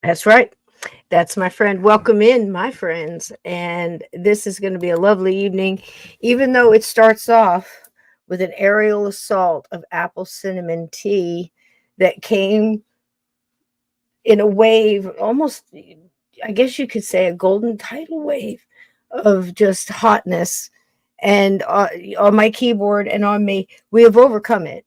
That's right. That's my friend. Welcome in, my friends. And this is going to be a lovely evening, even though it starts off with an aerial assault of apple cinnamon tea that came in a wave, almost, I guess you could say, a golden tidal wave of just hotness. And on my keyboard and on me, we have overcome it.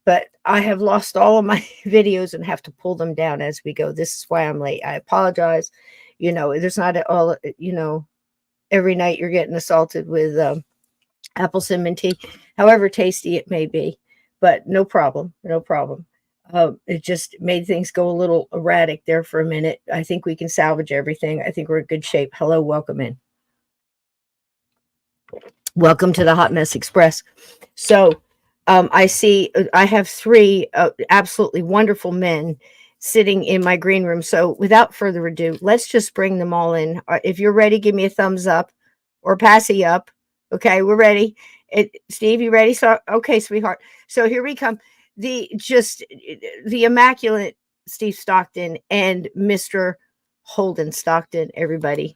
But I have lost all of my videos and have to pull them down as we go. This is why I'm late. I apologize. There's not all, every night you're getting assaulted with apple cinnamon tea, however tasty it may be. But no problem. No problem. It just made things go a little erratic there for a minute. I think we can salvage everything. I think we're in good shape. Hello, welcome in. Welcome to the Hot Mess Express. So, I see I have three absolutely wonderful men sitting in my green room. So without further ado, let's just bring them all in. If you're ready, give me a thumbs up or passy up. Okay, we're ready. Steve, you ready? So, okay, sweetheart. So here we come. The immaculate Steve Stockton and Mr. Holden Stockton, everybody.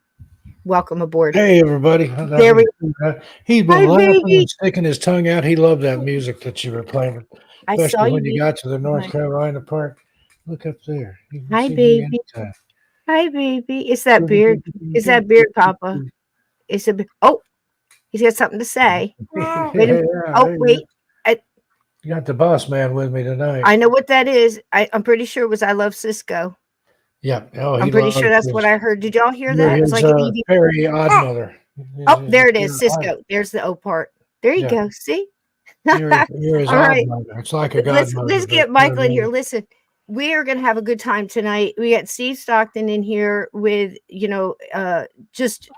Welcome aboard. Hey, everybody. There we go. He's been laughing and sticking his tongue out. He loved that music that you were playing, especially when you got to the North Carolina part. Look up there. Hi, baby. Hi, baby. It's that beard. It's that beard, Papa. It's a. Oh, he's got something to say. Wait. Wait. You got the boss man with me tonight. I know what that is. I'm pretty sure it was I Love Cisco. Yeah. I'm pretty sure that's what I heard. Did y'all hear that? It's like an Perry Oddmother. Oh, there it is. Cisco. There's the O part. There you go. See? All right. It's like a godmother. Let's get Michael in here. Listen, we are going to have a good time tonight. We got Steve Stockton in here with, just,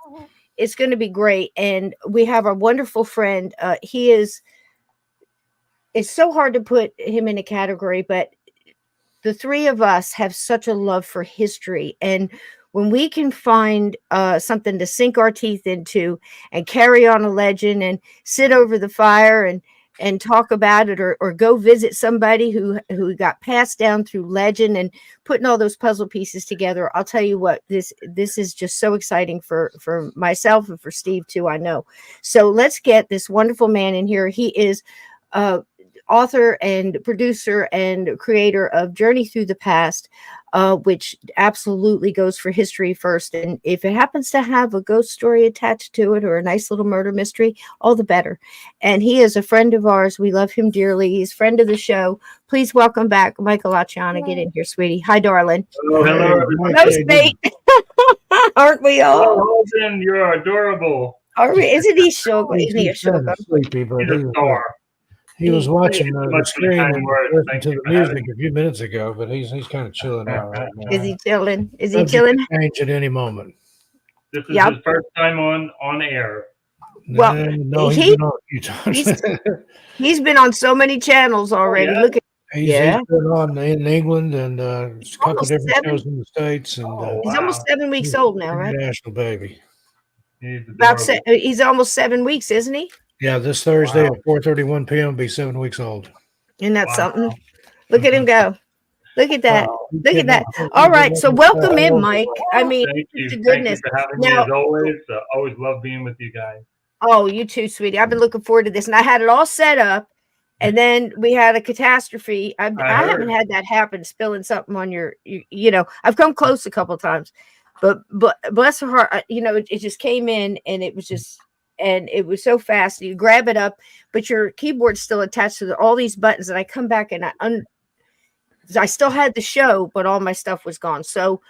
it's going to be great. And we have our wonderful friend. It's so hard to put him in a category, but the three of us have such a love for history. And when we can find something to sink our teeth into and carry on a legend and sit over the fire and and talk about it, or go visit somebody who got passed down through legend and putting all those puzzle pieces together, I'll tell you what, this is just so exciting for myself and for Steve too, I know. So let's get this wonderful man in here. He is author and producer and creator of Journey Through the Past, which absolutely goes for history first. And if it happens to have a ghost story attached to it or a nice little murder mystery, all the better. And he is a friend of ours. We love him dearly. He's a friend of the show. Please welcome back Michael Chiana. Get in here, sweetie. Hi, darling. Oh, hello. No state. Aren't we all? Oh, Holden, you're adorable. Isn't he so? Isn't he a sugar? Sleepy, but He's a star. he was watching the screen and listening Thank to you the for having music a few minutes ago, but he's kind of chilling out right now. Is he chilling? Is he Subject chilling? to change at any moment. This is Yep. his first time on air. Well, no, he's been on a few times. He's been on so many channels already. yeah? Look at He's Yeah. been on in England and a couple Almost different 7. shows in the States, and Oh, he's wow. almost 7 weeks old now, right? international baby. He's About adorable. he's almost 7 weeks, isn't he? Yeah, this Thursday Wow. at 4:31 p.m. will be 7 weeks old. Isn't that Wow. something? Look at him go. Look at that. Wow. Look at that. All right. So welcome in, Mike. I mean, Thank you. to Thank goodness. you for having me Now- as always. Always love being with you guys. Oh, you too, sweetie. I've been looking forward to this, and I had it all set up, and then we had a catastrophe. I haven't heard. had that happen, spilling something on you know. I've come close a couple of times, but bless her heart, it just came in, and it was just, and it was so fast. You grab it up, but your keyboard's still attached to all these buttons, and I come back and I still had the show, but all my stuff was gone. So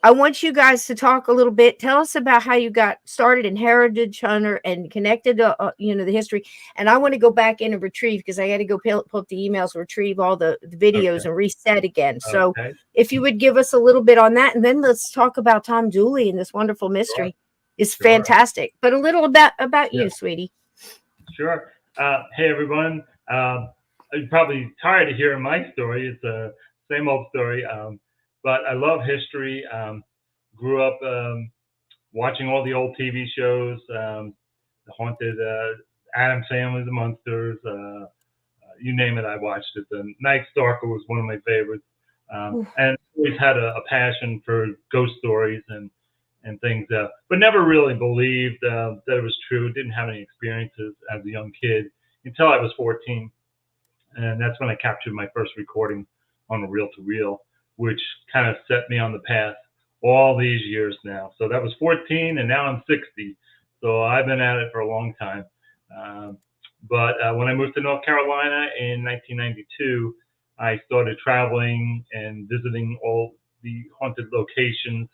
I want you guys to talk a little bit. Tell us about how you got started in Heritage Hunter and connected to, the history. And I want to go back in and retrieve, because I got to go pull up the emails, retrieve all the videos Okay. and reset again. So Okay. if you would give us a little bit on that, and then let's talk about Tom Dooley and this wonderful mystery. It's Sure. fantastic. But a little about Yeah. you, sweetie. Sure. Hey, everyone. You're probably tired of hearing my story. It's the same old story. But I love history. Grew up watching all the old TV shows, the Haunted, Addams Family, The Munsters, you name it, I watched it. The Night Stalker was one of my favorites. And always had a passion for ghost stories and things, but never really believed that it was true. Didn't have any experiences as a young kid until I was 14. And that's when I captured my first recording on a reel-to-reel, which kind of set me on the path all these years now. So that was 14, and now I'm 60. So I've been at it for a long time. But when I moved to North Carolina in 1992, I started traveling and visiting all the haunted locations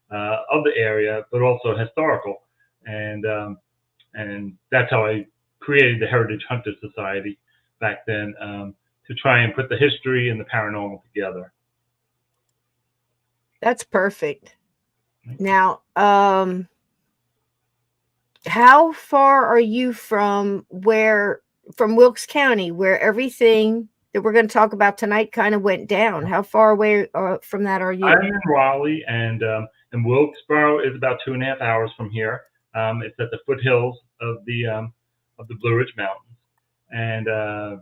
of the area, but also historical. And that's how I created the Heritage Hunter Society back then, to try and put the history and the paranormal together. That's perfect. Now, how far are you from Wilkes County, where everything that we're going to talk about tonight kind of went down? How far away from that are you? I'm in Raleigh, and Wilkesboro is about 2.5 hours from here. It's at the foothills of the Blue Ridge Mountains. And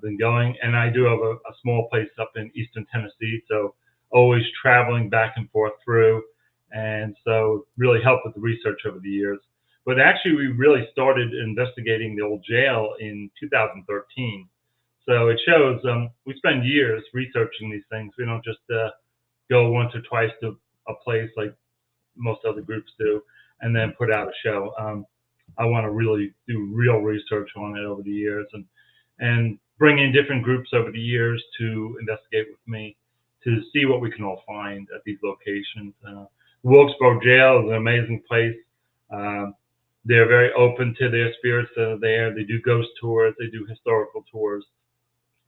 been going, and I do have a small place up in eastern Tennessee, so always traveling back and forth through, and so really helped with the research over the years. But actually, we really started investigating the old jail in 2013. So it shows we spend years researching these things. We don't just go once or twice to a place like most other groups do and then put out a show. I want to really do real research on it over the years, and bring in different groups over the years to investigate with me to see what we can all find at these locations. Wilkesboro Jail is an amazing place. They're very open to their spirits that are there. They do ghost tours. They do historical tours.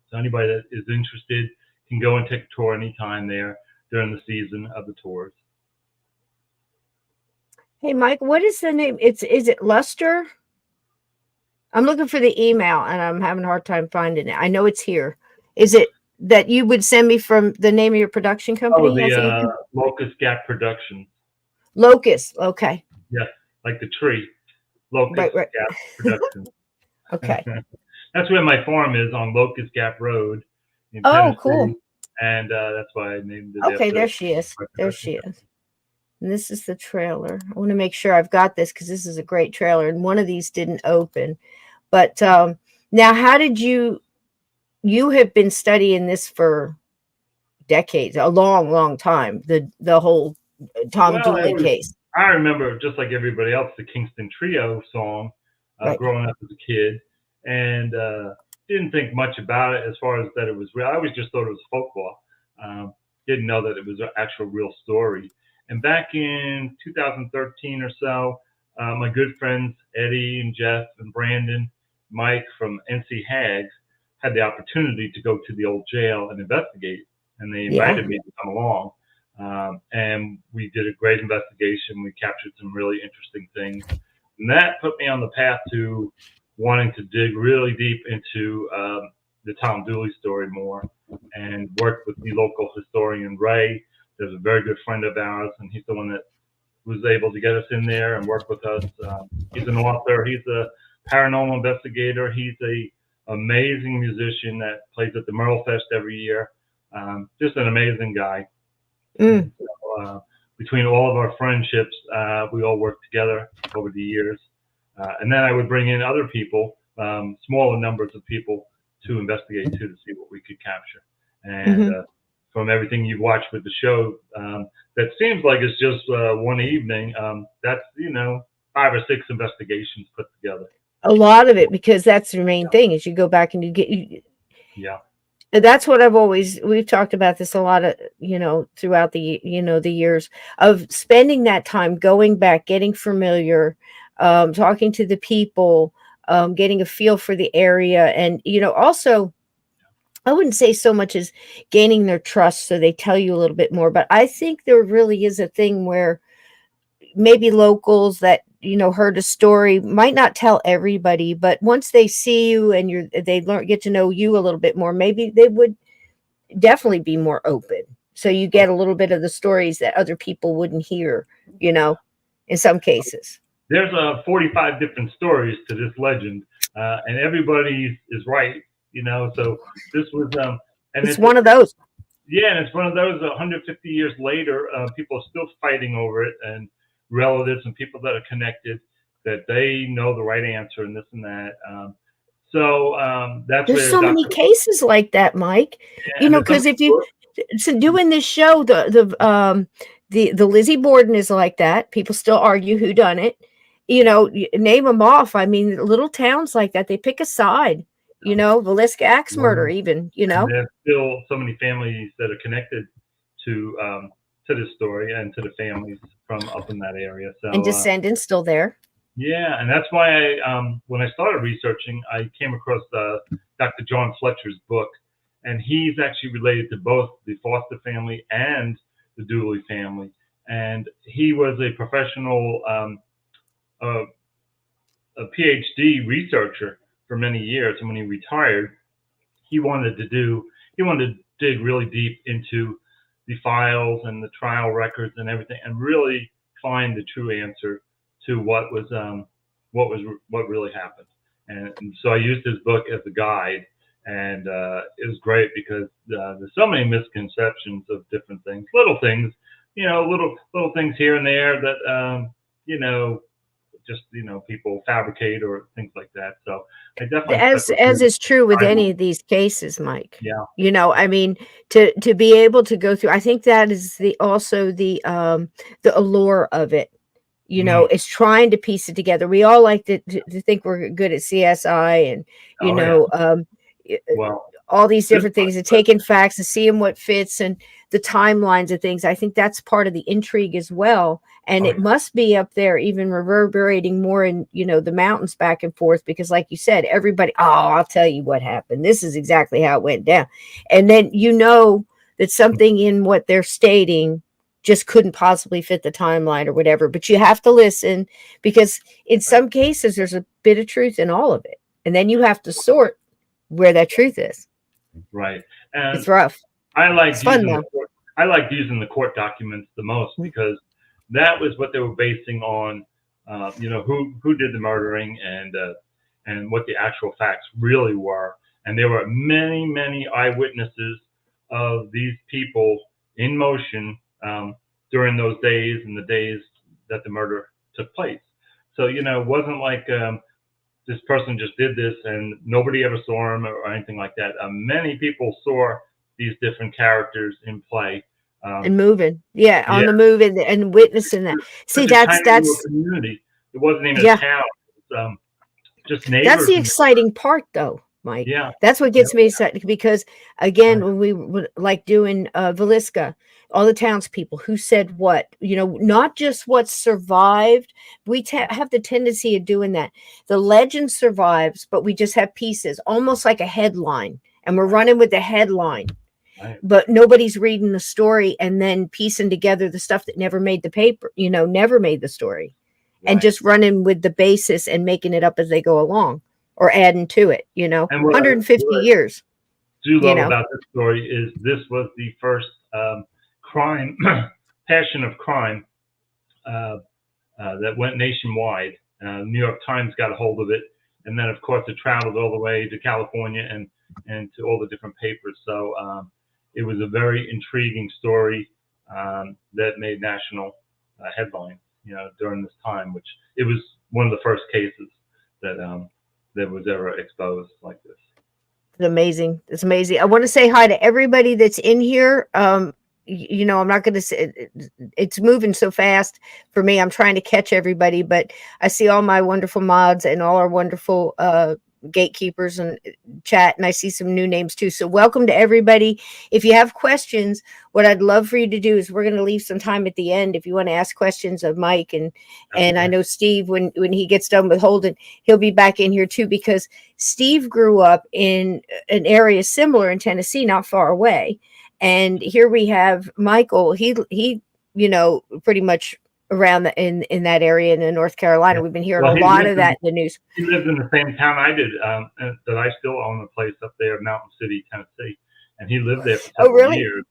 So anybody that is interested can go and take a tour anytime there during the season of the tours. Hey, Mike, what is the name? Is it Luster? I'm looking for the email, and I'm having a hard time finding it. I know it's here. Is it that you would send me from the name of your production company? Oh, the Locust Gap Productions. Locust. Okay. Yeah, like the tree. Locust Right. Gap Productions. Okay. that's where my farm is, on Locust Gap Road in Oh, Tennessee. cool. And that's why I named it. Okay, there she is. There she is. And this is the trailer. I want to make sure I've got this because this is a great trailer, and one of these didn't open. But now, how did you have been studying this for decades, a long time, the whole Tom Dooley case? I remember, just like everybody else, the Kinston Trio song growing up as a kid, and didn't think much about it as far as that it was real. I always just thought it was folklore. Didn't know that it was an actual real story. And back in 2013 or so, my good friends Eddie and Jeff and Brandon, Mike from NC Hags had the opportunity to go to the old jail and investigate, and they invited me to come along. And we did a great investigation. We captured some really interesting things, and that put me on the path to wanting to dig really deep into the Tom Dooley story more, and work with the local historian Ray. There's a very good friend of ours, and he's the one that was able to get us in there and work with us. He's an author. He's a paranormal investigator. He's a amazing musician that plays at the Merle Fest every year. Just an amazing guy. So, between all of our friendships, we all worked together over the years. And then I would bring in other people, smaller numbers of people, to investigate too, to see what we could capture. And from everything you've watched with the show, that seems like it's just one evening. That's 5 or 6 investigations put together. A lot of it, because that's the main thing, is you go back and you get. And that's what we've talked about this a lot of, throughout the, the years of spending that time going back, getting familiar, talking to the people, getting a feel for the area. And, also, I wouldn't say so much as gaining their trust so they tell you a little bit more, but I think there really is a thing where maybe locals that, heard a story might not tell everybody, but once they see you and they get to know you a little bit more, maybe they would definitely be more open. So you get a little bit of the stories that other people wouldn't hear, in some cases. There's 45 different stories to this legend, and everybody is right, so this was, and it's one of those. Yeah, and it's one of those 150 years later, people are still fighting over it, and relatives and people that are connected, that they know the right answer and this and that. That's there's so many cases like that, Mike. Because if you doing this show, the Lizzie Borden is like that. People still argue who done it. Name them off. I mean, little towns like that, they pick a side. Villisca axe murder, even. And there's still so many families that are connected to this story and to the families from up in that area. So, and descendants still there. Yeah, and that's why when I started researching, I came across Dr. John Fletcher's book, and he's actually related to both the Foster family and the Dooley family. And he was a professional, a PhD researcher for many years. And when he retired, he wanted to dig really deep into the files and the trial records and everything, and really find the true answer to what really happened. And so I used his book as a guide, and it was great because there's so many misconceptions of different things, little things, little things here and there that people fabricate or things like that. So I definitely, as is true with any of these cases, Mike. Yeah. I mean, to be able to go through, I think that is also the allure of it. Is trying to piece it together. We all like to think we're good at CSI and all these different things, and taking facts and seeing what fits and the timelines of things. I think that's part of the intrigue as well. And it must be up there, even reverberating more in, the mountains back and forth, because like you said, everybody, I'll tell you what happened. This is exactly how it went down. And then, that something in what they're stating just couldn't possibly fit the timeline or whatever, but you have to listen, because in some cases there's a bit of truth in all of it. And then you have to sort where that truth is. Right. And it's rough. I like using the court documents the most, because that was what they were basing on, who did the murdering, and and what the actual facts really were. And there were many, many eyewitnesses of these people in motion during those days and the days that the murder took place. So, you know, it wasn't like this person just did this and nobody ever saw him or anything like that. Many people saw these different characters in play. And moving, on the move and witnessing that. See, that's community. It wasn't even a town. It was, just neighbors. That's the exciting part, though, Mike. Yeah, that's what gets me excited, because again, when we were like doing Villisca, all the townspeople who said what, you know, not just what survived. We have the tendency of doing that. The legend survives, but we just have pieces, almost like a headline, and we're running with the headline. Right. But nobody's reading the story and then piecing together the stuff that never made the paper, you know, never made the story, and just running with the basis and making it up as they go along or adding to it, you know. And 150 years. Do love about this story is this was the first crime, passion of crime that went nationwide. New York Times got a hold of it. And then, of course, it traveled all the way to California and to all the different papers. So it was a very intriguing story that made national headlines, you know, during this time, which it was one of the first cases that that was ever exposed like this. It's amazing. It's amazing. I want to say hi to everybody that's in here. You know, I'm not going to say it's moving so fast for me. I'm trying to catch everybody, but I see all my wonderful mods and all our wonderful gatekeepers and chat, and I see some new names too. So welcome to everybody. If you have questions, what I'd love for you to do is we're going to leave some time at the end if you want to ask questions of Mike, and I know Steve, when he gets done with Holden, he'll be back in here too, because Steve grew up in an area similar in Tennessee, not far away. And here we have Michael. He you know, pretty much around in that area in North Carolina. We've been hearing a lot of that in the news. He lived in the same town I did, that I still own a place up there, Mountain City, Tennessee, and he lived there for several years.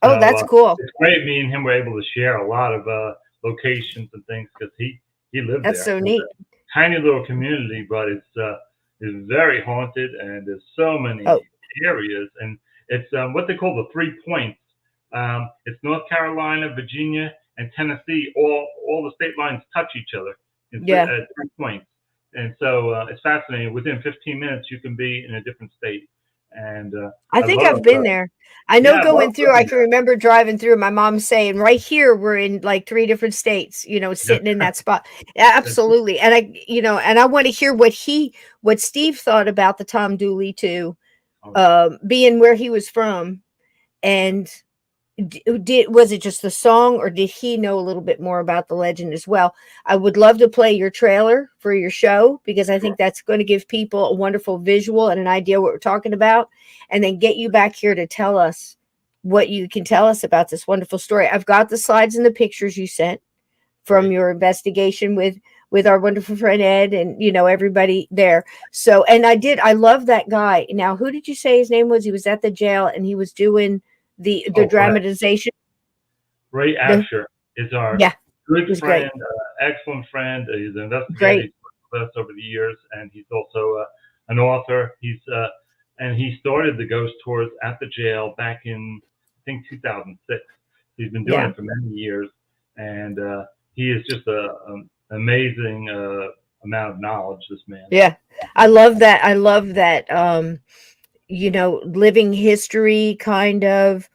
So, that's cool. It's great. Me and him were able to share a lot of locations and things because he lived there. That's so neat. Tiny little community, but it's very haunted, and there's so many areas, and it's what they call the 3 points. It's North Carolina, Virginia, and Tennessee. All the state lines touch each other at 3 points, and so it's fascinating. Within 15 minutes, you can be in a different state. And I think I've been there. I know going through, I can remember driving through, my mom saying, right here, we're in like 3 different states, you know, sitting in that spot. Absolutely. And I want to hear what Steve thought about the Tom Dooley too, being where he was from. And was it just the song, or did he know a little bit more about the legend as well? I would love to play your trailer for your show, because I think that's going to give people a wonderful visual and an idea what we're talking about, and then get you back here to tell us what you can tell us about this wonderful story. I've got the slides and the pictures you sent from your investigation with our wonderful friend Ed, and you know, everybody there. So, and I love that guy. Now, who did you say his name was? He was at the jail and he was doing the dramatization. Ray Asher is our good friend, excellent friend. He's an investigator with us over the years, and he's also an author. And he started the ghost tours at the jail back in, I think, 2006. He's been doing it for many years, and he is just an amazing amount of knowledge, this man. Yeah, I love that. I love that. You know, living history kind of,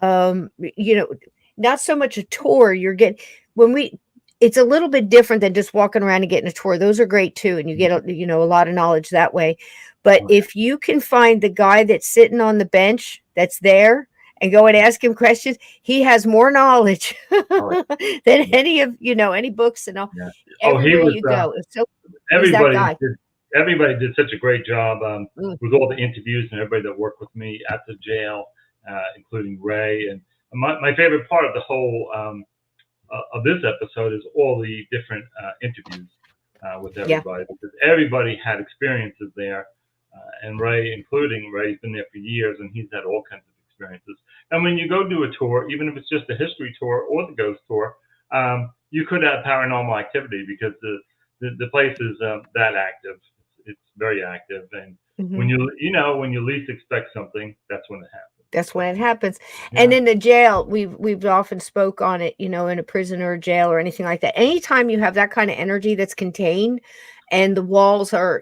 you know, not so much a tour you're getting it's a little bit different than just walking around and getting a tour. Those are great too. And you get, you know, a lot of knowledge that way. But if you can find the guy that's sitting on the bench that's there and go and ask him questions, he has more knowledge than any of, you know, any books and all. Yeah. Everywhere you go. So everybody did such a great job with all the interviews and everybody that worked with me at the jail, including Ray. And my favorite part of the whole of this episode is all the different interviews with everybody, because everybody had experiences there. And Ray, including Ray's been there for years, and he's had all kinds of experiences. And when you go do a tour, even if it's just a history tour or the ghost tour, you could have paranormal activity, because the place is that active. it's very active. And when you least expect something, that's when it happens. That's when it happens. Yeah. And in the jail, we've often spoke on it, in a prison or a jail or anything like that. Anytime you have that kind of energy that's contained and the walls are,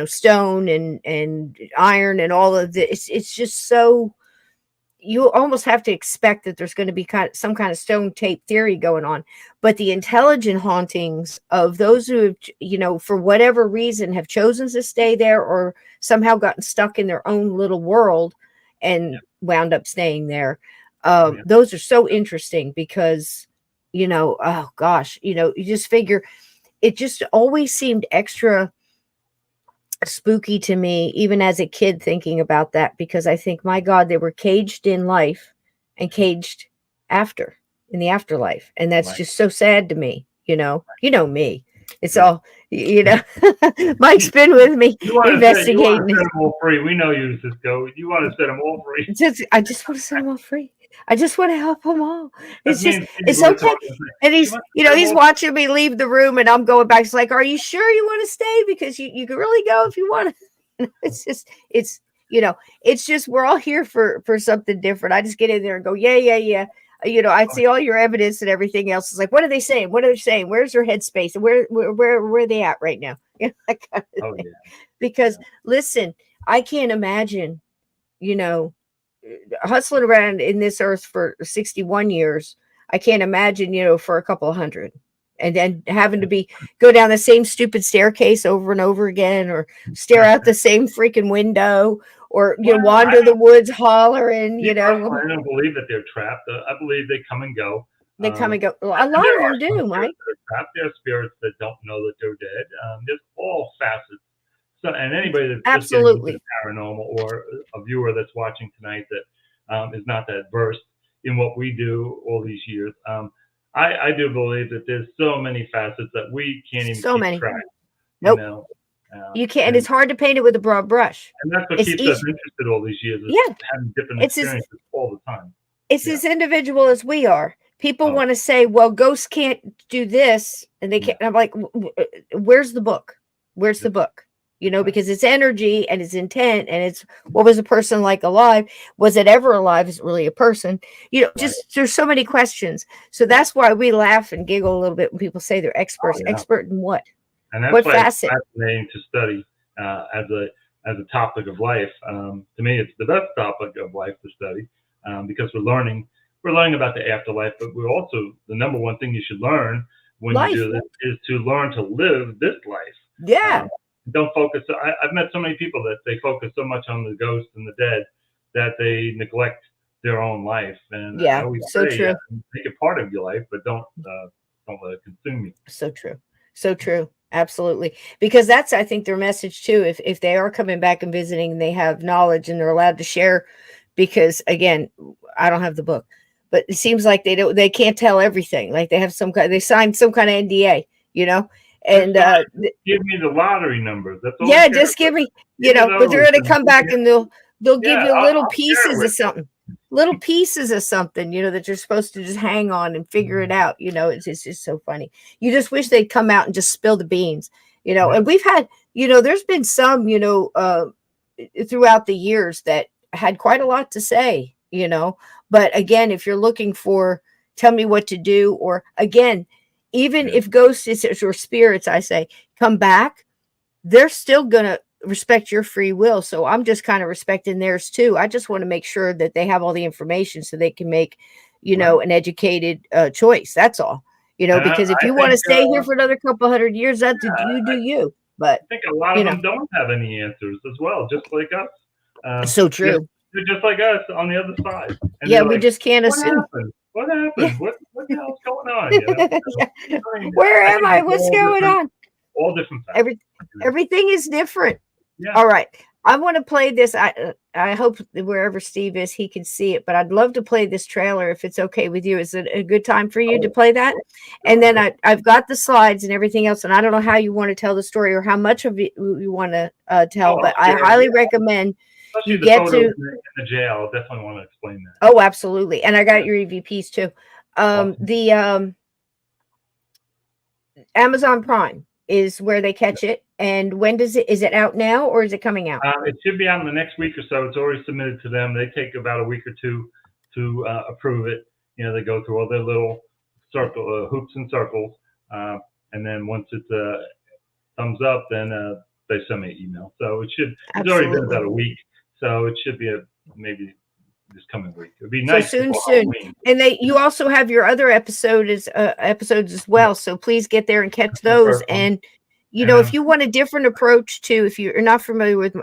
stone and iron and all of this, it's just so, you almost have to expect that there's going to be some kind of stone tape theory going on. But the intelligent hauntings of those who have, for whatever reason have chosen to stay there or somehow gotten stuck in their own little world and wound up staying there. Those are so interesting because, oh gosh, you just figure it just always seemed extra spooky to me, even as a kid thinking about that, because I think, my God, they were caged in life and caged in the afterlife. And that's just so sad to me, me. It's all, Mike's been with me investigating. You want to set them all free. We know you, Cisco. You want to set them all free. I just want to set them all free. I just want to help them all. It's okay. And he's watching me leave the room, and I'm going back. He's like, "Are you sure you want to stay? Because you can really go if you want to." It's just we're all here for something different. I just get in there and go, yeah. I'd see all your evidence and everything else. It's like, what are they saying? What are they saying? Where's their headspace? Where are they at right now? Because listen, I can't imagine, hustling around in this earth for 61 years. I can't imagine, for a couple of hundred, and then having to go down the same stupid staircase over and over again, or stare out the same freaking window, or wander the woods hollering. I don't believe that they're trapped. I believe they come and go. They come and go. Well, a lot of them do, Mike. There are spirits that don't know that they're dead. There's all facets. So, and anybody that's absolutely paranormal, or a viewer that's watching tonight that is not that versed in what we do all these years, I do believe that there's so many facets that we can't even keep track. Nope. You can't, and it's hard to paint it with a broad brush. And that's what keeps us interested all these years, having different experiences all the time. It's as individual as we are. People want to say, well, ghosts can't do this, and they can't. And I'm like, where's the book? Where's the book? Because it's energy and it's intent, and it's what was a person like alive? Was it ever alive? Is it really a person? Just there's so many questions. So that's why we laugh and giggle a little bit when people say they're experts. Expert in what? And that's why it's fascinating to study as a topic of life. To me, it's the best topic of life to study because we're learning about the afterlife, but we're also, the number one thing you should learn when you do this is to learn to live this life. Yeah. Don't focus. I've met so many people that they focus so much on the ghosts and the dead that they neglect their own life. And I always say, true. Make it part of your life, but don't let it consume you. So true. So true. Absolutely. Because that's, I think, their message too. If they are coming back and visiting, they have knowledge and they're allowed to share, because again, I don't have the book, but it seems like they can't tell everything. Like they signed some kind of NDA, and give me the lottery numbers. That's all. Yeah, just give me, but they're going to come back and they'll give you little pieces of something. Little pieces of something, that you're supposed to just hang on and figure it out. It's just so funny. You just wish they'd come out and just spill the beans, and we've had, there's been some, throughout the years that had quite a lot to say, but again, if you're looking for, tell me what to do, or again, even if ghosts or spirits, I say, come back, they're still going to respect your free will. So I'm just kind of respecting theirs too. I just want to make sure that they have all the information so they can make, an educated choice. That's all, because if you want to stay here for another couple hundred years, that's you do you. But I think a lot of them don't have any answers as well, just like us. So true. They're just like us on the other side. And we just can't assume. What happened? Yeah. What the hell's going on? Where am I? What's going on? All different factors. Everything is different. Yeah. All right. I want to play this. I hope that wherever Steve is, he can see it, but I'd love to play this trailer if it's okay with you. Is it a good time for you to play that? And then I've got the slides and everything else, and I don't know how you want to tell the story or how much of it you want to tell, but I highly recommend especially you the get to in the jail. I definitely want to explain that. Oh, absolutely. And I got your EVPs too. The Amazon Prime. is where they catch it. And when is it out now, or is it coming out? It should be out in the next week or so. It's already submitted to them. They take about a week or two to approve it. You know, they go through all their little hoops and circles, and then once it's thumbs up, then they send me an email. So it's already been about a week, so it should be maybe this coming week. It'd be nice. So soon. And you also have your other episodes as well. So please get there and catch those. And you know, if you want a different approach to, if you're not familiar with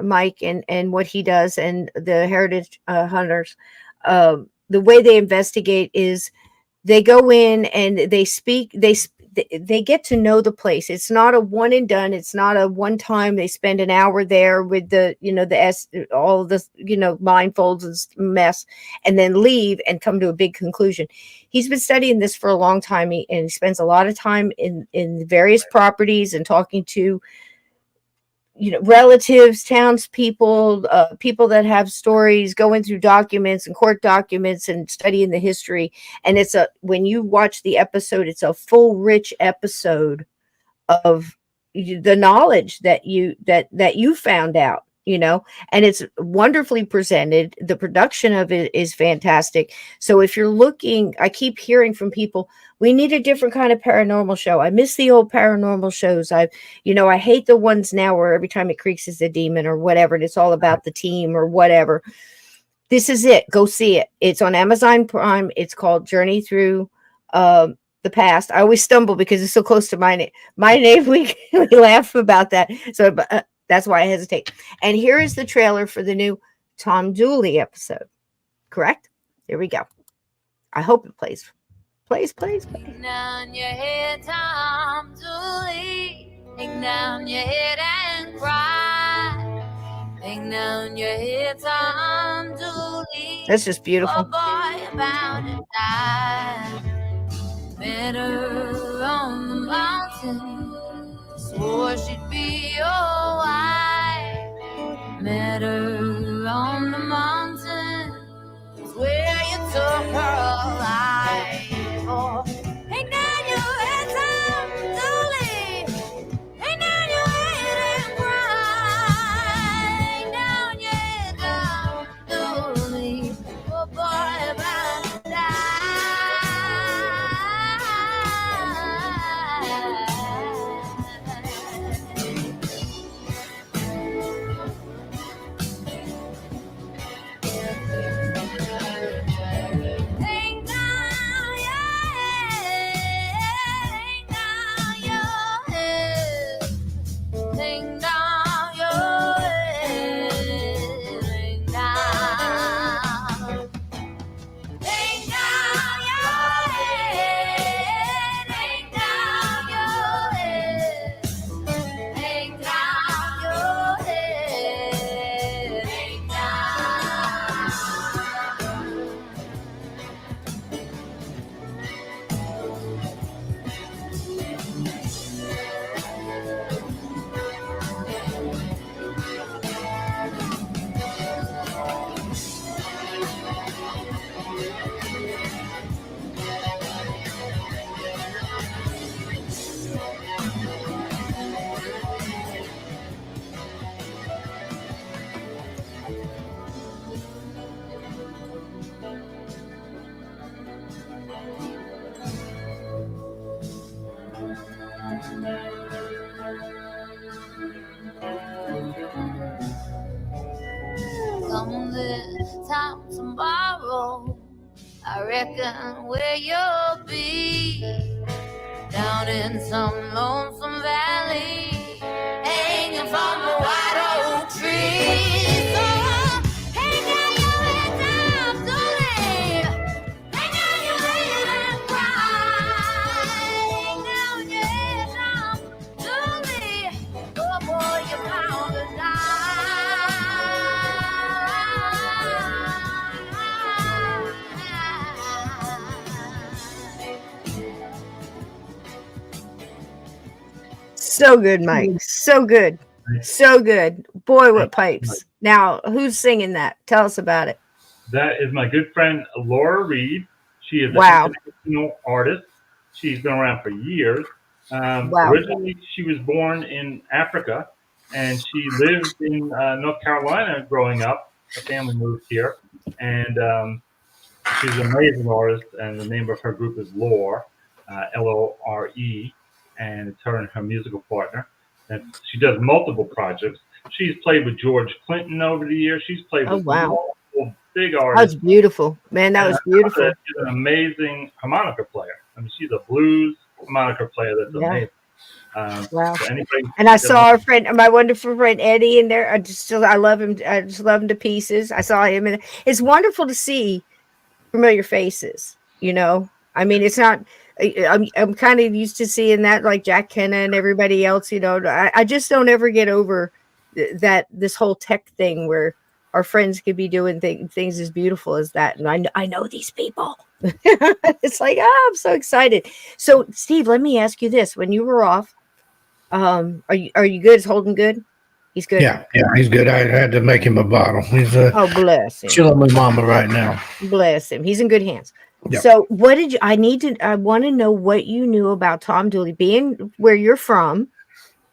Mike and what he does and the heritage hunters, the way they investigate is they go in and they speak. They get to know the place. It's not a one and done. It's not a one time. They spend an hour there with all the blindfolds and mess, and then leave and come to a big conclusion. He's been studying this for a long time, and he spends a lot of time in various properties and talking to relatives, townspeople, people that have stories, going through documents and court documents and studying the history. And when you watch the episode, it's a full, rich episode of the knowledge that you found out, and it's wonderfully presented. The production of it is fantastic. So if you're looking, I keep hearing from people, we need a different kind of paranormal show. I miss the old paranormal shows. I hate the ones now where every time it creaks is a demon or whatever, and it's all about the team or whatever. This is it. Go see it. It's on Amazon Prime. It's called Journey Through the Past. I always stumble because it's so close to my name. We laugh about that. So that's why I hesitate. And here is the trailer for the new Tom Dooley episode. Correct? Here we go. I hope it plays. Please. Hang down your head, Tom Dooley. Hang down your head and cry. Hang down your head, Tom Dooley. That's just beautiful. A boy about to die. Met her on the mountain. Swore she'd be your wife. Met her on the mountain. Where you took her alive. Oh, hang down your head, Tom Dooley. Hang down your head and cry. Hang down your head, Tom Dooley. Oh, boy, about to die. Come this time tomorrow, I reckon where you'll be, down in some lonesome valley, hanging from a white oak tree. So hang down your head, Tom Dooley. Hang down your head and cry. Hang down your head, Tom Dooley. Oh boy, you're bound to die. So good, Mike. So good. So good. Boy, what pipes. Now, who's singing that? Tell us about it. That is my good friend, Laura Reed. She is an international artist. She's been around for years. Wow. Originally, she was born in Africa, and she lived in North Carolina growing up. Her family moved here, and she's an amazing artist. And the name of her group is Lore, Lore, and it's her and her musical partner. And she does multiple projects. She's played with George Clinton over the years. She's played with multiple big artists. That was beautiful, man. That was beautiful. She's an amazing harmonica player. I mean, she's a blues harmonica player that's amazing. Wow. So and I saw our friend, my wonderful friend Eddie in there. I love him. I just love him to pieces. I saw him, and it's wonderful to see familiar faces. You know, I mean, it's not. I'm kind of used to seeing that, like Jack Kenna and everybody else. You know, I just don't ever get over that this whole tech thing where our friends could be doing things as beautiful as that, and I know these people. It's like, I'm so excited. So, Steve, let me ask you this: when you were off, are you good? Is Holden good? He's good. Yeah, he's good. I had to make him a bottle. He's oh, bless him. Chilling with mama right now. Bless him. He's in good hands. Yep. So, what did you? I want to know what you knew about Tom Dooley, being where you're from,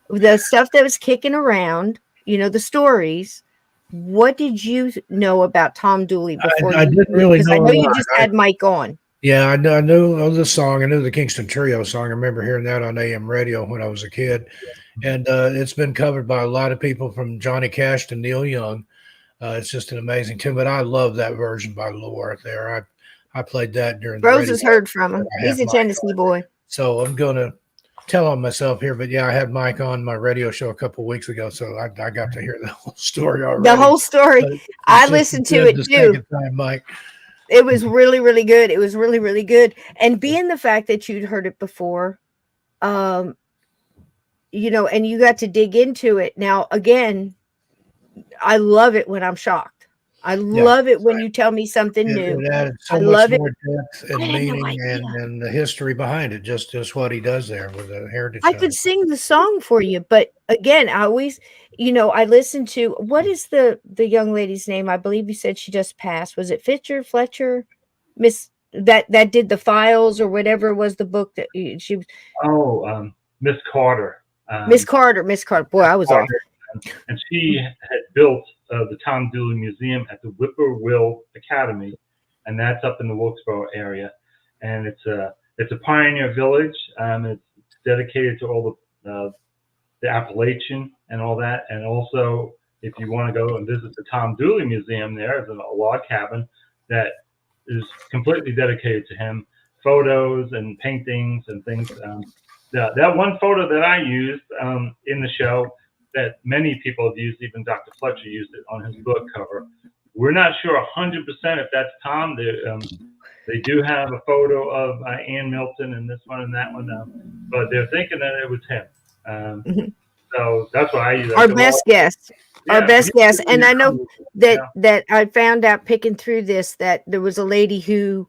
the stuff that was kicking around. You know, the stories. What did you know about Tom Dooley before? I didn't really know. I know you just had Mike on. Yeah, I knew the song. I knew the Kinston Trio song. I remember hearing that on AM radio when I was a kid. And it's been covered by a lot of people from Johnny Cash to Neil Young. It's just an amazing tune. But I love that version by Lore there. I played that during the Rose has heard from him. He's a Tennessee boy. So I'm going to tell on myself here. But, yeah, I had Mike on my radio show a couple of weeks ago. So I got to hear the whole story already. The whole story. I listened to it, too. Time, Mike. It was really, really good. It was really, really good. And being the fact that you'd heard it before, you know, and you got to dig into it. Now, again, I love it when I'm shocked. I love it when you tell me something new. It added so much more depth and meaning and the history behind it. Just what he does there with the heritage. I could sing the song for you, but again, I always, you know, I listened to, what is the young lady's name? I believe you said she just passed. Was it Fletcher, Miss that did the files or whatever was the book that she was? Oh, Miss Carter. Miss Carter. Boy, I was off. And she had built the Tom Dooley Museum at the Whippoorwill Academy, and that's up in the Wilkesboro area. And it's a pioneer village. It's dedicated to all the Appalachian and all that. And also, if you want to go and visit the Tom Dooley Museum, there's a log cabin that is completely dedicated to him. Photos and paintings and things. That one photo that I used in the show that many people have used, even Dr. Fletcher used it on his book cover. We're not sure 100% if that's Tom. They do have a photo of Ann Melton and this one and that one, but they're thinking that it was him. So that's why I use our best guess. Our best guess. And I know that I found out picking through this that there was a lady who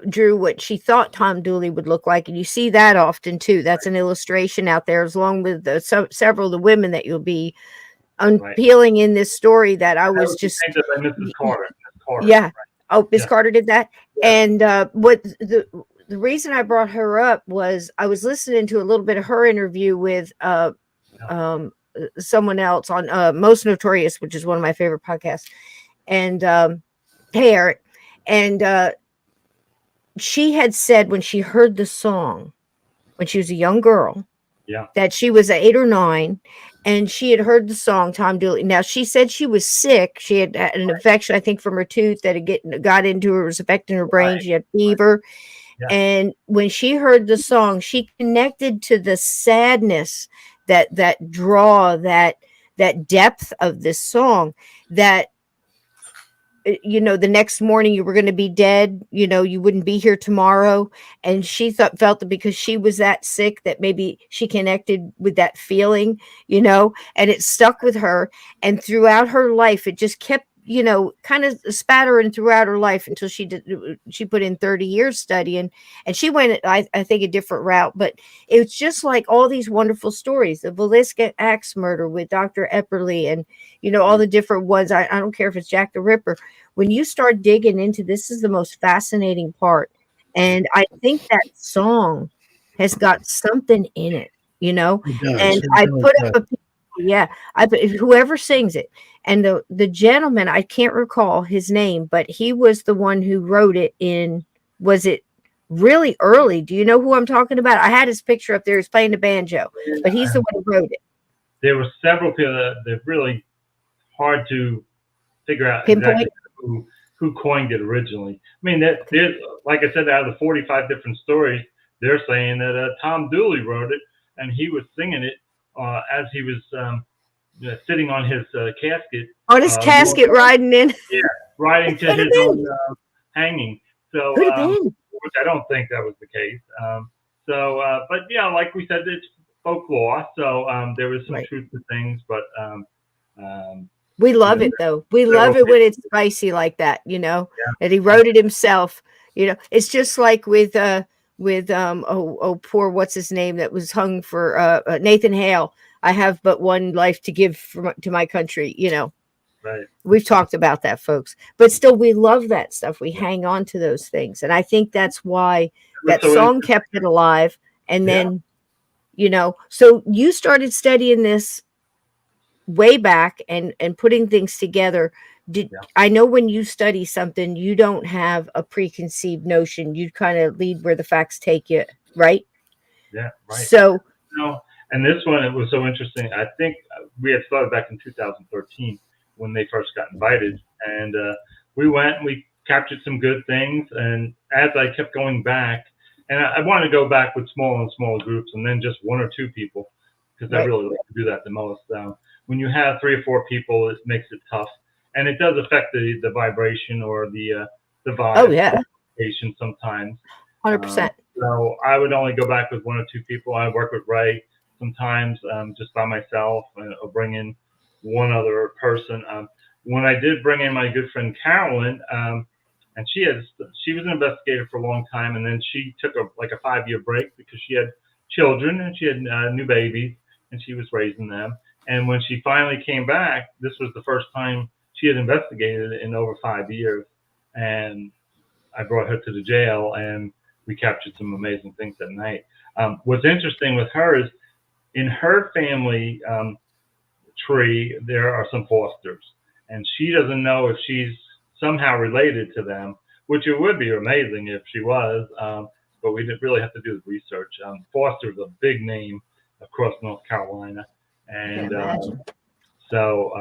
drew what she thought Tom Dooley would look like, and you see that often too. That's an illustration out there, along with several of the women that you'll be unpeeling in this story. That I was just Mrs. Carter. Yeah. Right. Oh, Miss Carter did that. Yeah. And what the reason I brought her up was I was listening to a little bit of her interview with someone else on Most Notorious, which is one of my favorite podcasts. And hey, Eric, and she had said when she heard the song, when she was a young girl, that she was 8 or 9, and she had heard the song Tom Dooley. Now, she said she was sick. She had an infection, I think, from her tooth that had got into her, was affecting her brain. She had fever. Yeah. And when she heard the song, she connected to the sadness, that draw, that depth of this song, that, you know, the next morning you were going to be dead, you know, you wouldn't be here tomorrow. And she felt that because she was that sick that maybe she connected with that feeling, you know, and it stuck with her. And throughout her life, it just kept, you know, kind of spattering throughout her life until she put in 30 years studying, and she went, I think, a different route. But it's just like all these wonderful stories, the Villisca axe murder with Dr. Epperly, and, you know, all the different ones. I don't care if it's Jack the Ripper. When you start digging into this, is the most fascinating part. And I think that song has got something in it, you know. It does. And It I really put does. up I put whoever sings it, and the gentleman, I can't recall his name, but he was the one who wrote it in. Was it really early? Do you know who I'm talking about? I had his picture up there. He's playing the banjo, but he's the one who wrote it. There were several people that they're really hard to figure out Pinpoint? exactly who coined it originally. I mean, there's, like I said, out of the 45 different stories, they're saying that Tom Dooley wrote it, and he was singing it as he was sitting on his casket. On his casket, riding in. Yeah, riding to his own hanging. So, which I don't think that was the case. But yeah, like we said, it's folklore. So there was some truth to things, but we love it though. We love it when it's spicy like that, you know. Yeah. That he wrote it himself. You know, it's just like with poor what's his name that was hung for Nathan Hale. I have but one life to give to my country, you know. Right. We've talked about that, folks. But still, we love that stuff. We hang on to those things. And I think that's why that song kept it alive. And then, you know, so you started studying this way back and putting things together. I know when you study something, you don't have a preconceived notion. You kind of lead where the facts take you, right? Yeah, right. So, and this one, it was so interesting. I think we had started back in 2013 when they first got invited, and we went and we captured some good things. And as I kept going back, and I wanted to go back with smaller and smaller groups, and then just one or two people, because I really like to do that the most. When you have 3 or 4 people, it makes it tough, and it does affect the vibration or the vibe. Oh yeah, sometimes. 100%. So I would only go back with 1 or 2 people. I work with Ray sometimes just by myself, or bring in one other person. When I did bring in my good friend Carolyn, and she was an investigator for a long time, and then she took a 5-year break because she had children and she had new babies, and she was raising them. And when she finally came back, this was the first time she had investigated in over 5 years. And I brought her to the jail, and we captured some amazing things that night. What's interesting with her is in her family tree, there are some Fosters, and she doesn't know if she's somehow related to them, which it would be amazing if she was, but we didn't really have to do the research. Foster is a big name across North Carolina, and so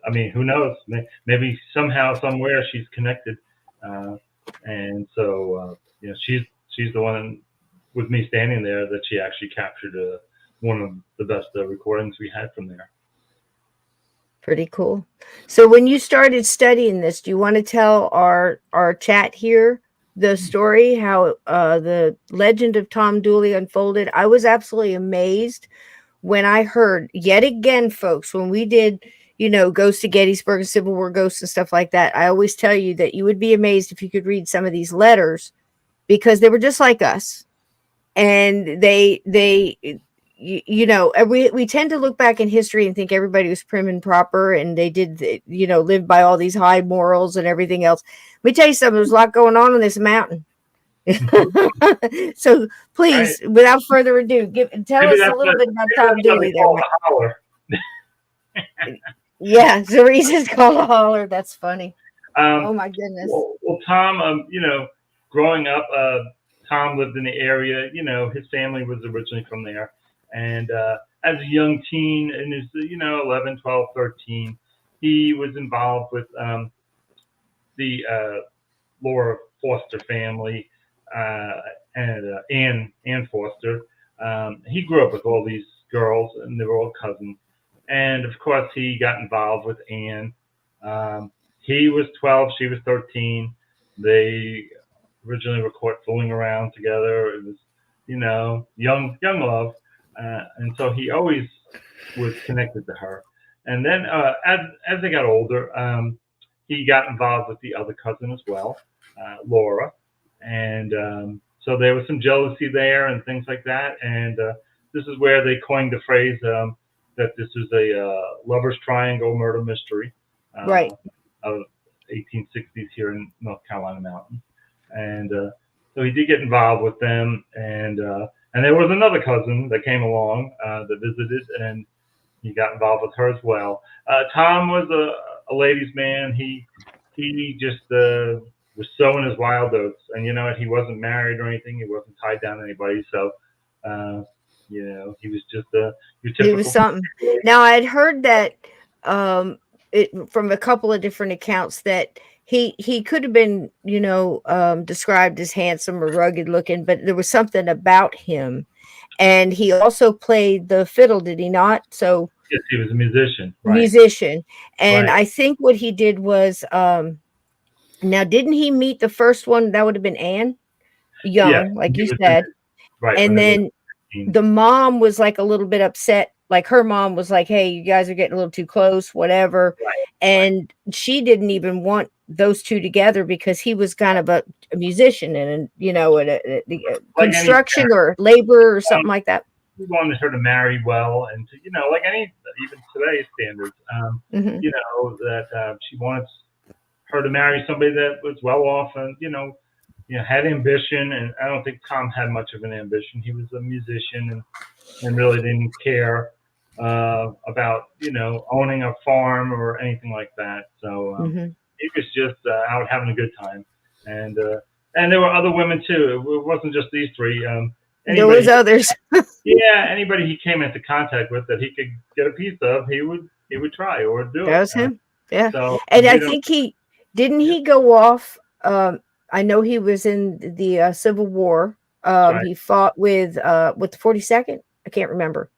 I mean, who knows? Maybe somehow, somewhere, she's connected, and so you know, she's the one with me standing there that she actually captured one of the best recordings we had from there. Pretty cool. So when you started studying this, do you want to tell our chat here the story, how the legend of Tom Dooley unfolded? I was absolutely amazed when I heard, yet again, folks, when we did, you know, Ghosts of Gettysburg and Civil War Ghosts and stuff like that, I always tell you that you would be amazed if you could read some of these letters, because they were just like us. And they you know, we tend to look back in history and think everybody was prim and proper, and they did, you know, live by all these high morals and everything else. Let me tell you something, there's a lot going on this mountain. So please, without further ado, tell us a little bit about Tom Dooley there. Yeah, the reason's called a holler. That's funny. Oh my goodness. Well, Tom, you know, growing up, Tom lived in the area. You know, his family was originally from there. And as a young teen, in his, you know, 11, 12, 13, he was involved with the Laura Foster family and Ann Foster. He grew up with all these girls, and they were all cousins. And of course, he got involved with Ann. He was 12, she was 13. They originally were caught fooling around together. It was, you know, young love. And so he always was connected to her. And then as they got older, he got involved with the other cousin as well, Laura. And so there was some jealousy there and things like that. And this is where they coined the phrase that this is a lover's triangle murder mystery of 1860s here in North Carolina mountains. And so he did get involved with them, and there was another cousin that came along that visited, and he got involved with her as well. Tom was a ladies' man. He just was sowing his wild oats, and you know what? He wasn't married or anything. He wasn't tied down to anybody, so you know, he was just your typical. He was something. Now I'd heard that from a couple of different accounts that he could have been, you know, described as handsome or rugged looking, but there was something about him. And he also played the fiddle, did he not? So yes, he was a musician. Right. Musician. And Right. I think what he did was now didn't he meet the first one? That would have been Ann Young, Yeah, like he you was said. right. And when they were then 15. the mom was like a little bit upset. Like her mom was like, hey, you guys are getting a little too close, whatever. Right. And she didn't even want those two together because he was kind of a musician and, you know, a Like construction or labor or something like that. We wanted her to marry well, and to, you know, like any, even today's standards, Mhm. you know, that she wants her to marry somebody that was well off and, you know, had ambition. And I don't think Tom had much of an ambition. He was a musician and really didn't care about, you know, owning a farm or anything like that. So he was just out having a good time, and there were other women too. It wasn't just these three. There was others. Yeah, anybody he came into contact with that he could get a piece of, he would try or do it. That was him. Yeah. So, and I think he go off. I know he was in the Civil War. Right. He fought with the 42nd. I can't remember.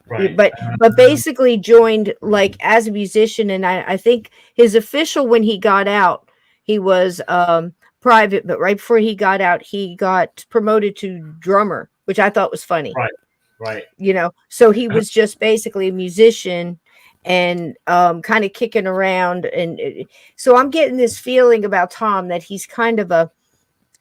Right. But basically joined like as a musician, and I think his official when he got out, he was private, but right before he got out, he got promoted to drummer, which I thought was funny. Right. You know, so he was just basically a musician and kind of kicking around, and so I'm getting this feeling about Tom that he's kind of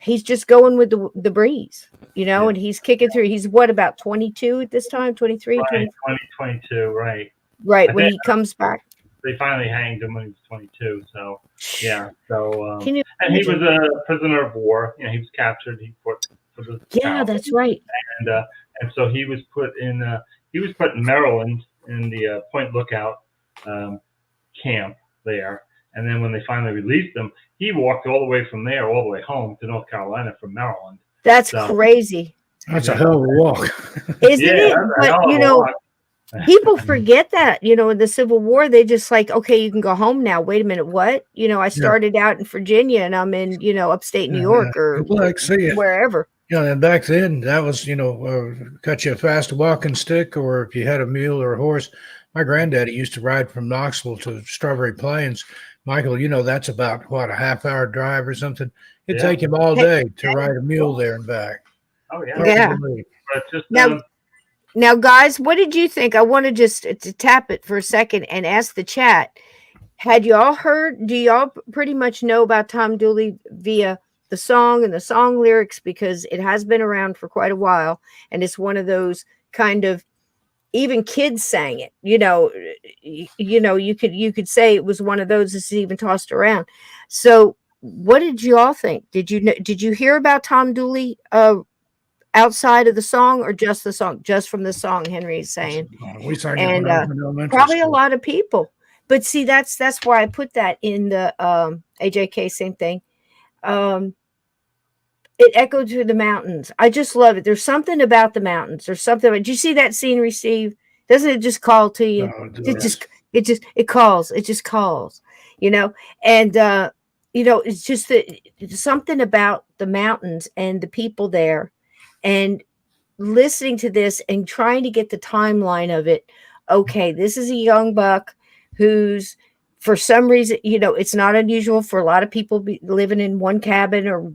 he's just going with the breeze, you know, Yeah. and he's kicking through. He's what, about 22 at this time, 23, Right. 2022. Right. right I when think he comes back. They finally hanged him when he was 22. So yeah. So Can you and he imagine? was a prisoner of war. You know, he was captured. He fought for the Yeah, South. that's right. And so he was put in Maryland in the Point Lookout camp there. And then when they finally released him, he walked all the way from there all the way home to North Carolina from Maryland. That's So- crazy, That's a hell of a walk. isn't it? that's a But hell of you a know, walk. people forget that, you know, in the Civil War, they just like, okay, you can go home now. Wait a minute, what? You know, I started out in Virginia and I'm in, you know, upstate New York or Like, see it. wherever. You know, and back then that was, you know, cut you a fast walking stick, or if you had a mule or a horse. My granddaddy used to ride from Knoxville to Strawberry Plains. Michael, you know, that's about what, a half-hour drive or something. It'd Yeah. take him all day to ride a mule there and back. Oh yeah. Hard Yeah. to believe. But just Now, guys, what did you think? I want to just to tap it for a second and ask the chat. Had y'all heard? Do y'all pretty much know about Tom Dooley via the song and the song lyrics, because it has been around for quite a while, and it's one of those kind of, even kids sang it. You know, you could say it was one of those that's even tossed around. So, what did you all think? Did you hear about Tom Dooley outside of the song, or just the song, just from the song? Henry is saying, We sang and it when I was in elementary probably a school. lot of people. But see, that's why I put that in the AJK, same thing. It echoed through the mountains. I just love it. There's something about the mountains. There's something. Did you see that scenery, Steve? Doesn't it just call to you? Oh, It calls. It just calls. You know, and you know, it's just it's something about the mountains and the people there, and listening to this and trying to get the timeline of it. Okay, this is a young buck who's, for some reason, you know, it's not unusual for a lot of people living in one cabin or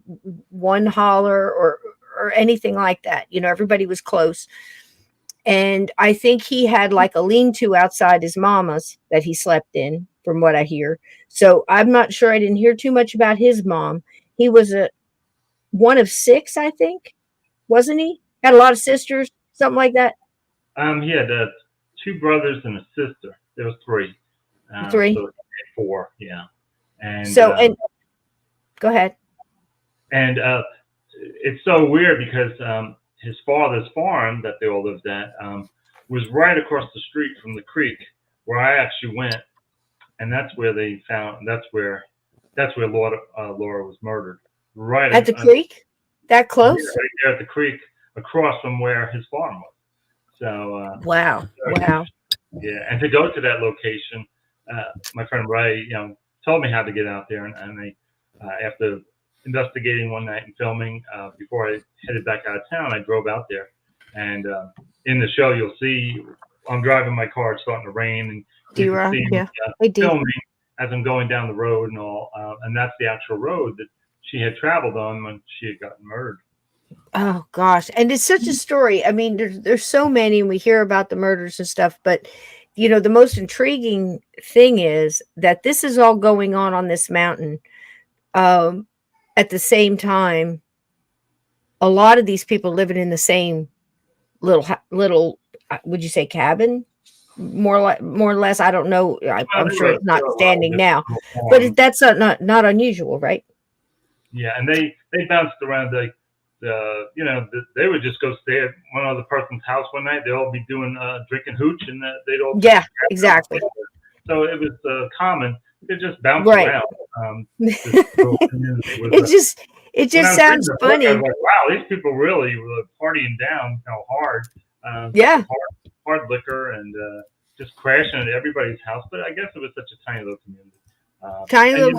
one holler or anything like that. You know, everybody was close. And I think he had like a lean-to outside his mama's that he slept in, from what I hear. So I'm not sure. I didn't hear too much about his mom. He was one of 6, I think. Wasn't he? Had a lot of sisters, something like that. he had 2 brothers and a sister. There was 3. 3. So 4, yeah. And So, and go ahead. and it's so weird because his father's farm that they all lived at was right across the street from the creek where I actually went, and that's where they found. That's where Laura was murdered. Right At the creek? That close? Right there at the creek, across from where his farm was. So Wow. Wow. yeah, and to go to that location, my friend Ray, told me how to get out there, and I, after investigating one night and filming, before I headed back out of town, I drove out there, and in the show you'll see I'm driving my car, it's starting to rain, and you can see me, filming as I'm going down the road and all, and that's the actual road that she had traveled on when she had gotten murdered. Oh gosh, and it's such a story. I mean, there's so many, and we hear about the murders and stuff, but the most intriguing thing is that this is all going on this mountain. At the same time, a lot of these people living in the same little, would you say cabin? More or less. I don't know. I'm sure it's not standing now, but that's not unusual, right? Yeah, and they bounced around. They would just go stay at one other person's house one night. They'd all be doing drinking hooch, and they'd all exactly. So it was common. They just bounce around. It just sounds funny. I was like, wow, these people really were partying down hard. Hard liquor and just crashing at everybody's house. But I guess it was such a tiny little community.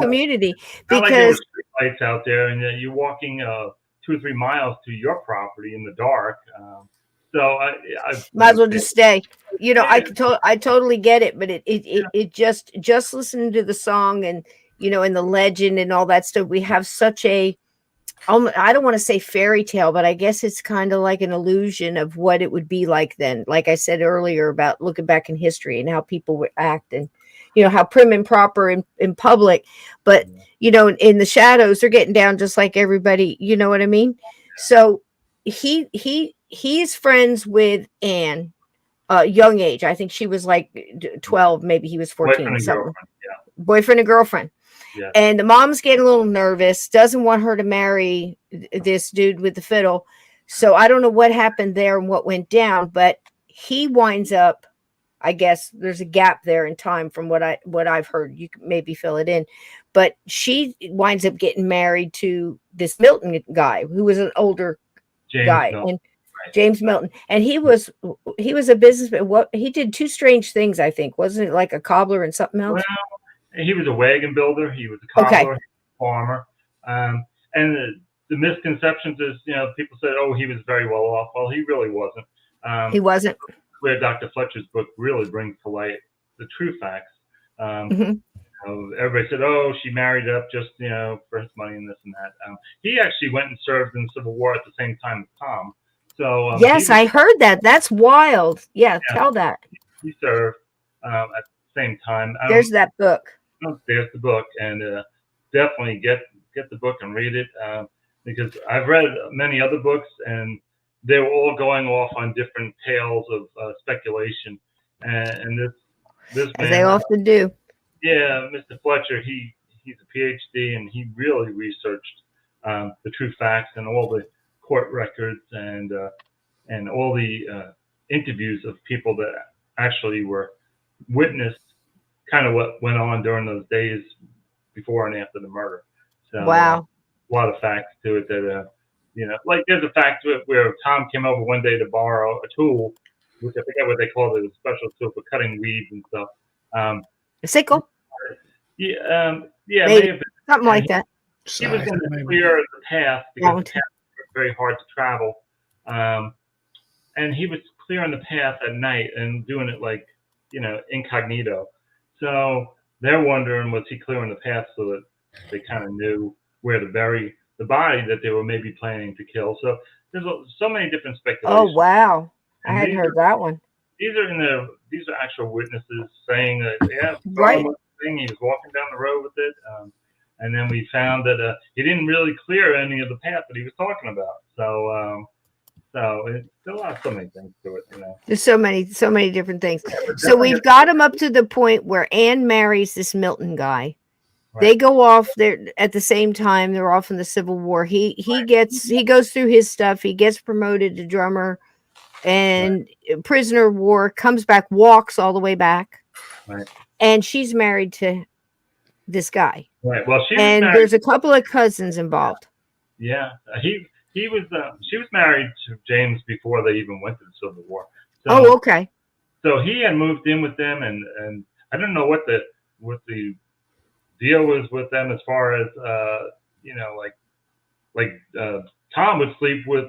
Community because like there were street because lights out there, and you're walking 2 or 3 miles to your property in the dark. So I might as well just stay. I totally get it, but it just listening to the song and and the legend and all that stuff. We have such a, I don't want to say fairy tale, but I guess it's kind of like an illusion of what it would be like then. Like I said earlier about looking back in history and how people would act and how prim and proper in public, but in the shadows they're getting down just like everybody. You know what I mean? So he's friends with Ann, young age. I think she was like 12, maybe he was 14. Boyfriend and girlfriend. Yeah. And the mom's getting a little nervous, doesn't want her to marry this dude with the fiddle. So I don't know what happened there and what went down, but he winds up, I guess there's a gap there in time from what I've heard. You can maybe fill it in, but she winds up getting married to this Melton guy who was an older guy, and James Melton, and he was a businessman. What he did 2 strange things, I think. Wasn't it like a cobbler and something else? Well, he was a wagon builder. He was a cobbler, he was a farmer, and the misconceptions is people said, oh, he was very well off. Well, he really wasn't. He wasn't. Where Dr. Fletcher's book really brings to light the true facts. Everybody said, oh, she married up just, for his money and this and that. He actually went and served in the Civil War at the same time as Tom. So yes, I heard that. That's wild. Yeah, tell that. He served at the same time. There's that book. There's the book, and definitely get the book and read it because I've read many other books, and they were all going off on different tales of speculation. And this man, as they often do. Yeah, Mr. Fletcher, he's a PhD, and he really researched the true facts and all the court records and all the interviews of people that actually were witnessed kind of what went on during those days before and after the murder. So wow. A lot of facts to it that like there's a fact to it where Tom came over one day to borrow a tool, which I forget what they called it, a special tool for cutting weeds and stuff. A sickle? Yeah, maybe something like that. He was going to clear the path because the path was very hard to travel. And he was clearing the path at night and doing it like, incognito. So they're wondering, was he clearing the path so that they kind of knew where to bury the body that they were maybe planning to kill? So there's so many different speculations. Oh, wow. I hadn't heard that one. These are actual witnesses saying that, right. He was walking down the road with it. And then we found that he didn't really clear any of the path that he was talking about. So it's still so many things to it, There's so many different things. So we've got him up to the point where Ann marries this Melton guy. They go off there at the same time. They're off in the Civil War. He goes through his stuff. He gets promoted to drummer, and prisoner of war, comes back, walks all the way back, and she's married to this guy. Right. Well, there's a couple of cousins involved. Yeah, he was. She was married to James before they even went to the Civil War. So, oh, okay. So he had moved in with them, and I don't know what the deal was with them as far as Tom would sleep with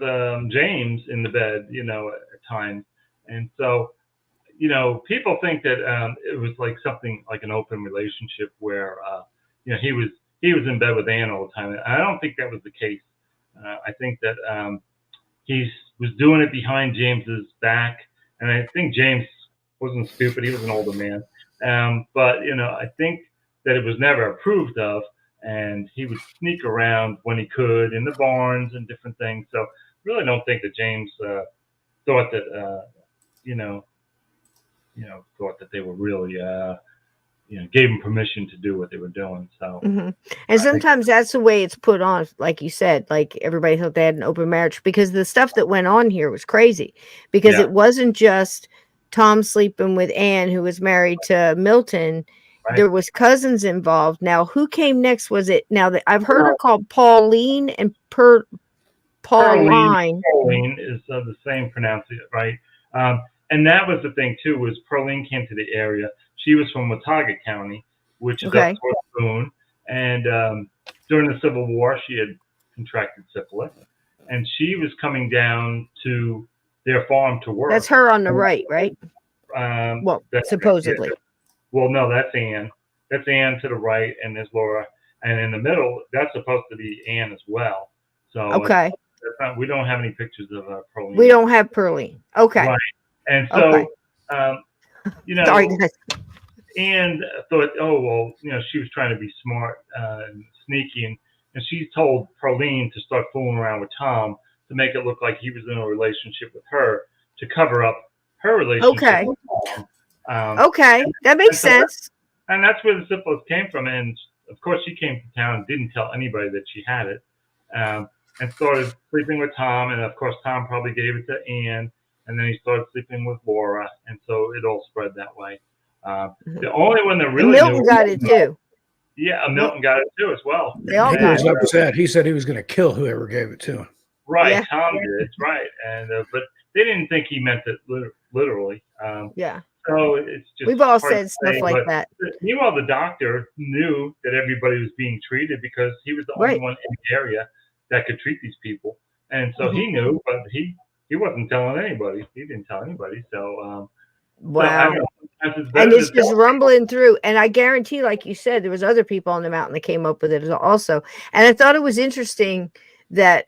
James in the bed, at times, and so people think that it was like something like an open relationship where he was in bed with Ann all the time. I don't think that was the case. I think that he was doing it behind James's back, and I think James wasn't stupid. He was an older man, but I think that it was never approved of, and he would sneak around when he could in the barns and different things. So really don't think that James thought that thought that they were really gave him permission to do what they were doing. So and sometimes that's the way it's put on, like you said, like everybody thought they had an open marriage, because the stuff that went on here was crazy, because it wasn't just Tom sleeping with Ann, who was married to Milton. There was cousins involved. Now, who came next? Was it now that I've heard her called Pauline and Pauline? Pauline is the same pronunciation, right? And that was the thing too. Was Pauline came to the area. She was from Watauga County, which is up towards Boone. And during the Civil War, she had contracted syphilis, and she was coming down to their farm to work. That's her on the right? Well, supposedly. Well, no, that's Ann. That's Ann to the right, and there's Laura. And in the middle, that's supposed to be Ann as well. So we don't have any pictures of Pearline. We don't have Pearline. Okay. Right. And so, Sorry, guys. Ann thought, she was trying to be smart and sneaky, and she told Pearline to start fooling around with Tom to make it look like he was in a relationship with her to cover up her relationship. Okay. With Tom. That makes sense. And that's where the syphilis came from. And of course, she came to town and didn't tell anybody that she had it, and started sleeping with Tom. And of course, Tom probably gave it to Ann, and then he started sleeping with Laura, and so it all spread that way. The only one that really Milton got it too. Yeah, Milton got it too as well. He was upset. He said he was going to kill whoever gave it to him. Right, yeah. Tom did. Right, and but they didn't think he meant it literally. So it's just we've all said stuff like that. Meanwhile, the doctor knew that everybody was being treated because he was the only one in the area that could treat these people, and so he knew, but he wasn't telling anybody. He didn't tell anybody. So wow. And it's just rumbling through. And I guarantee, like you said, there was other people on the mountain that came up with it also. And I thought it was interesting that,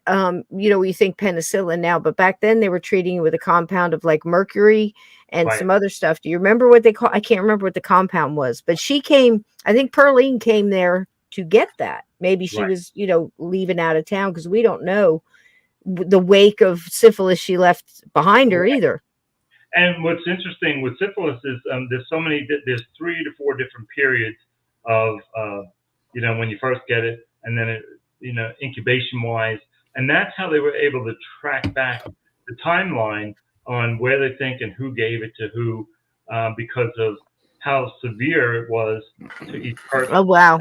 we think penicillin now, but back then they were treating it with a compound of like mercury and some other stuff. Do you remember what they call? I can't remember what the compound was, but she came, I think Pearline came there to get that. Maybe she was, leaving out of town, because we don't know the wake of syphilis she left behind her either. And what's interesting with syphilis is there's 3 to 4 different periods of, when you first get it, and then, incubation wise. And that's how they were able to track back the timeline on where they think and who gave it to who, because of how severe it was to each person. Oh, wow.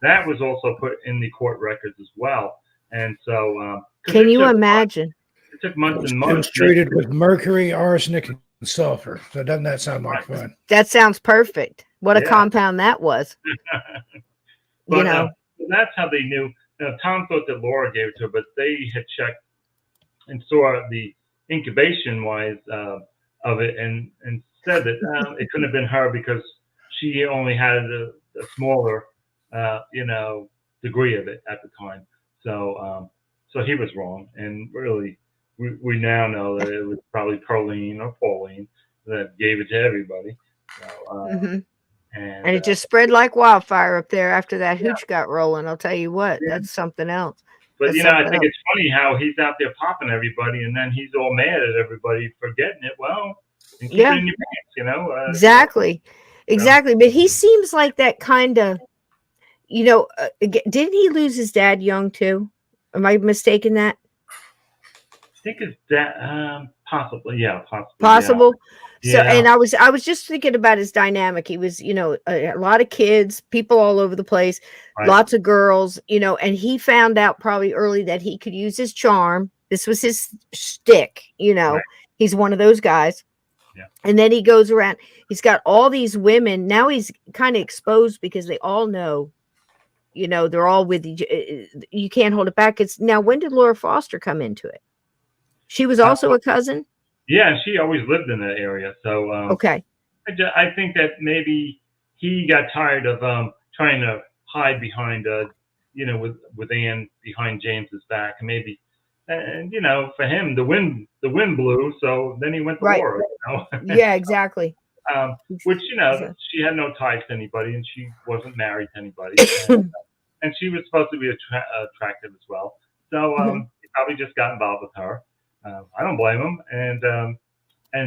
That was also put in the court records as well. And so, can you imagine? It took months and months. It was treated with mercury, arsenic, and sulfur. So doesn't that sound like fun? That sounds perfect. What a compound that was. But, that's how they knew. Tom thought that Laura gave it to her, but they had checked and saw the incubation wise of it, and said that it couldn't have been her because she only had a smaller, degree of it at the time. So, so he was wrong, and really, we now know that it was probably Pearline or Pauline that gave it to everybody. So, and it just spread like wildfire up there after that hooch got rolling. I'll tell you what, that's something else. But I think it's funny how he's out there popping everybody, and then he's all mad at everybody for getting it. Well, keep it in your pants, Exactly. But he seems like that kind of, didn't he lose his dad young too? Am I mistaken that? I think it's that possibly, yeah, possibly, Possible. So, yeah. and I was just thinking about his dynamic. He was, a lot of kids, people all over the place, Right. lots of girls, and he found out probably early that he could use his charm. This was his shtick, Right. He's one of those guys. Yeah. And then he goes around, he's got all these women. Now he's kind of exposed because they all know, they're all with you can't hold it back. It's now, when did Laura Foster come into it? She was also a cousin. Yeah, she always lived in that area. So okay. I think that maybe he got tired of trying to hide behind with Ann behind James's back, and maybe for him the wind blew, so then he went to Right. war. Yeah, exactly. Which she had no ties to anybody, and she wasn't married to anybody, and she was supposed to be attractive as well. So he probably just got involved with her. I don't blame him,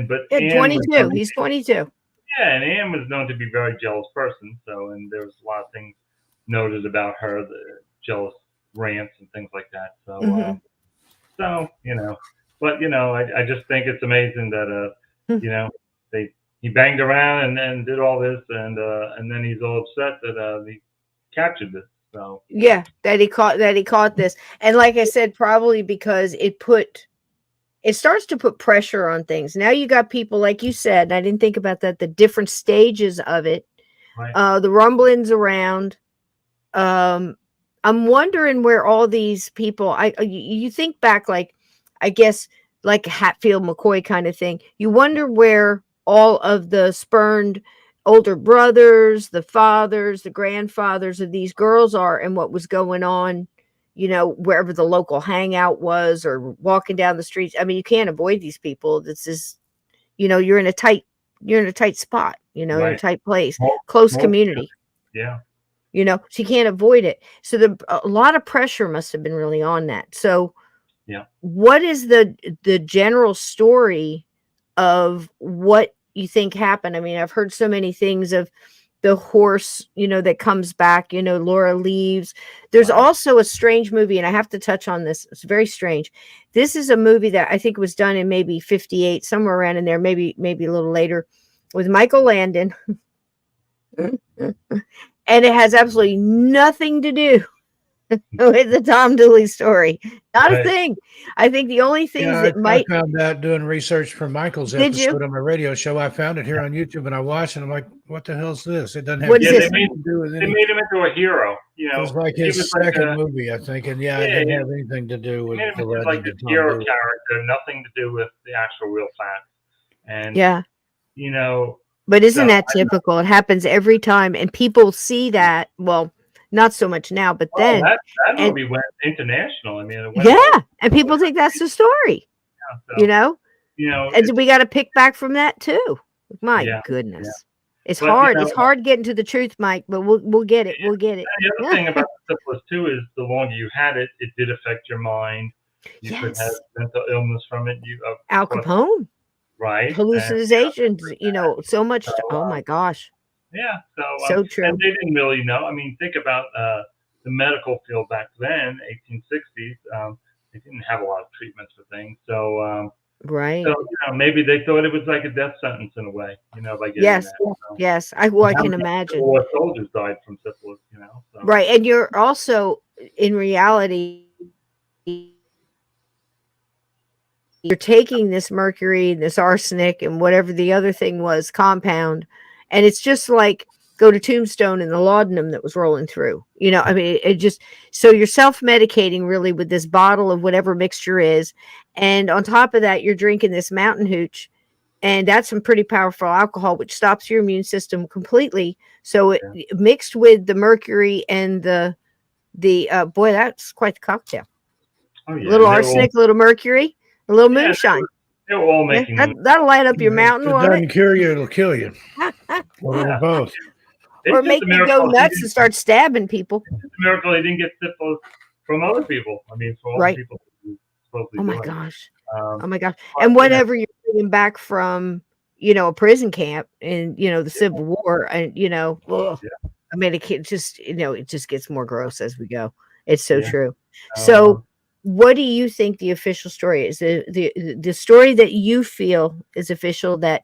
but yeah, 22. He's 22. Yeah, and Anne was known to be a very jealous person. So, and there was a lot of things noted about her, the jealous rants and things like that. So, I just think it's amazing that he banged around and did all this, and then he's all upset that he captured this. So yeah, that he caught this, and like I said, probably because it starts to put pressure on things. Now you got people, like you said, and I didn't think about that, the different stages of it, right. The rumblings around. I'm wondering where all these people, you think back, like, I guess, like Hatfield McCoy kind of thing. You wonder where all of the spurned older brothers, the fathers, the grandfathers of these girls are, and what was going on, wherever the local hangout was, or walking down the streets. I mean, you can't avoid these people. This is, you're in a tight spot, Right. in a tight place, close community. Yeah. So you can't avoid it. So a lot of pressure must have been really on that. So yeah, what is the general story of what you think happened? I mean, I've heard so many things of the horse, that comes back, Laura leaves. There's also a strange movie, and I have to touch on this. It's very strange. This is a movie that I think was done in maybe 58, somewhere around in there, maybe a little later, with Michael Landon. And it has absolutely nothing to do with the Tom Dooley story. Not a thing. I think the only things that I found that doing research for Michael's Did you? episode on my radio show. I found it here on YouTube, and I watched it. And I'm like, what the hell is this? It doesn't have What is anything this? to do with They anything. made him into a hero. It was like he his was like second movie, I think. And it didn't have anything to do with made him the into legend like of this Tom hero Dooley. character, nothing to do with the actual real facts. And Yeah. But isn't that typical? It happens every time, and people see that. Well, not so much now, but then that movie went international. I mean, it went and people think that's the story. Yeah, and we got to pick back from that too. My goodness, it's hard. It's hard getting to the truth, Mike. But we'll get it. We'll get it. And the other thing about syphilis too is the longer you had it, it did affect your mind. You could have mental illness from it. Al Capone, right? Hallucinations. So much. Oh my gosh. Yeah. So true. And they didn't really know. I mean, think about the medical field back then, 1860s. They didn't have a lot of treatments for things. So right. So maybe they thought it was like a death sentence in a way. By getting yes. that. So, yes. I can imagine. War soldiers died from syphilis. So. Right, and you're also in reality. You're taking this mercury, this arsenic, and whatever the other thing was, compound, and it's just like go to Tombstone and the laudanum that was rolling through. I mean, it just, so you're self-medicating really with this bottle of whatever mixture is, and on top of that, you're drinking this mountain hooch, and that's some pretty powerful alcohol, which stops your immune system completely. So it mixed with the mercury and the boy, that's quite the cocktail. Oh, yeah. A little arsenic, a little mercury. A little moonshine. They were all making that'll light up your mountain. If it doesn't cure you, it'll kill you. Or both. Or make you go nuts and start stabbing people. It's a miracle he didn't get syphilis from other people. I mean, from all the people who supposedly Oh my doing. gosh. Oh my gosh. And whatever you're bringing back from, a prison camp in, the Civil War, and, I mean, it just, it just gets more gross as we go. It's so Yeah. true. So, Um, what do you think the official story is? The story that you feel is official, that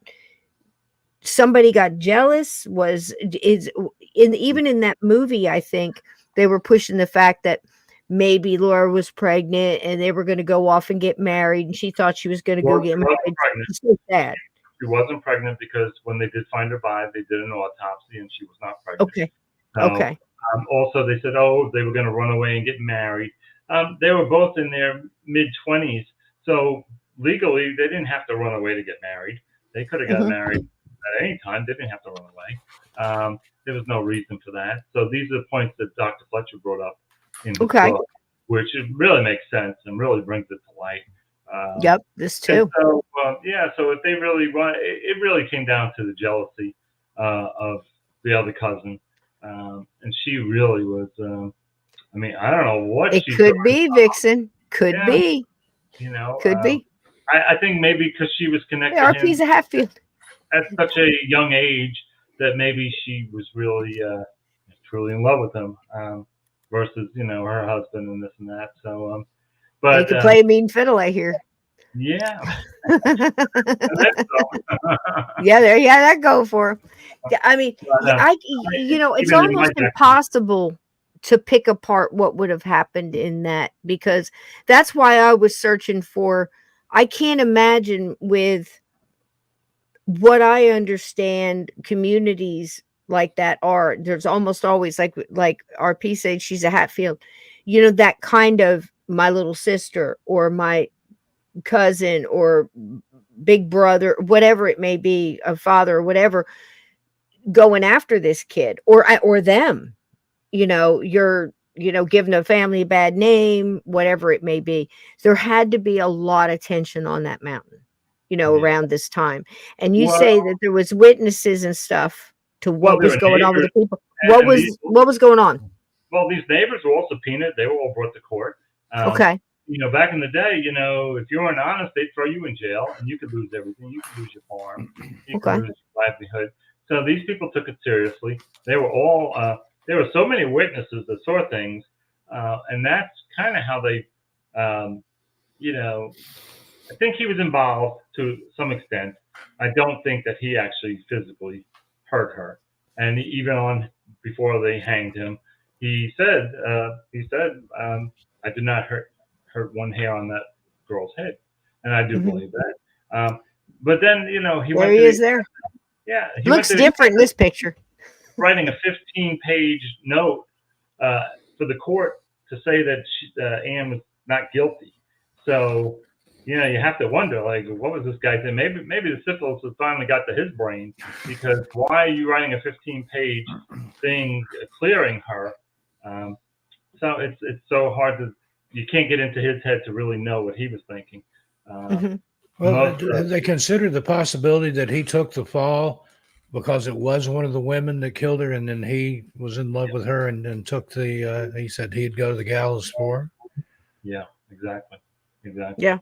somebody got jealous, even in that movie, I think they were pushing the fact that maybe Laura was pregnant and they were going to go off and get married, and she thought she was going to go well, get she wasn't married. pregnant. It's so sad. She wasn't pregnant because when they did find her body, they did an autopsy and she was not pregnant. Okay. So, Okay. Also, they said, they were going to run away and get married. They were both in their mid-20s, so legally they didn't have to run away to get married. They could have got Mhm. married at any time. They didn't have to run away. There was no reason for that. So these are the points that Dr. Fletcher brought up in his Okay. book, which it really makes sense and really brings it to light. Yep. This too. And so, so if they really it really came down to the jealousy of the other cousin. And she really was, I mean, I don't know what It she could thought be, about, Vixen. Could Yeah. be. Could be. I think maybe because she was connected Yeah, to him RP's a Hatfield. at such a young age that maybe she was really truly in love with him versus, her husband and this and that. So, They but could play a mean fiddle, I hear. yeah. That's Yeah, that go for him. I mean, But, it's even in my almost day- impossible to pick apart what would have happened in that, because that's why I was searching for. I can't imagine, with what I understand, communities like that are. There's almost always, like RP said, she's a Hatfield. That kind of my little sister or my cousin or big brother, whatever it may be, a father or whatever, going after this kid or them. You're giving a family a bad name, whatever it may be. There had to be a lot of tension on that mountain, around this time. And you say that there was witnesses and stuff to what there was were going on with the neighbors, people. and What was going on? Well, these neighbors were all subpoenaed. They were all brought to court. Okay. Back in the day, if you weren't honest, they'd throw you in jail and you could lose everything. You could lose your farm. You could lose your livelihood. So these people took it seriously. They were all, there were so many witnesses that saw things. And that's kind of how they, I think he was involved to some extent. I don't think that he actually physically hurt her. And even before they hanged him, he said, I did not hurt one hair on that girl's head. And I do believe that. But then, he went There he is there. Yeah. He Looks different in this picture. Writing a 15-page note for the court to say that Ann was not guilty. So, you have to wonder, what was this guy saying? Maybe the syphilis has finally got to his brain, because why are you writing a 15-page thing clearing her? So it's so hard you can't get into his head to really know what he was thinking. Well, they considered the possibility that he took the fall because it was one of the women that killed her, and then he was in love with her and then took he said he'd go to the gallows for her. Yeah, exactly. Yeah.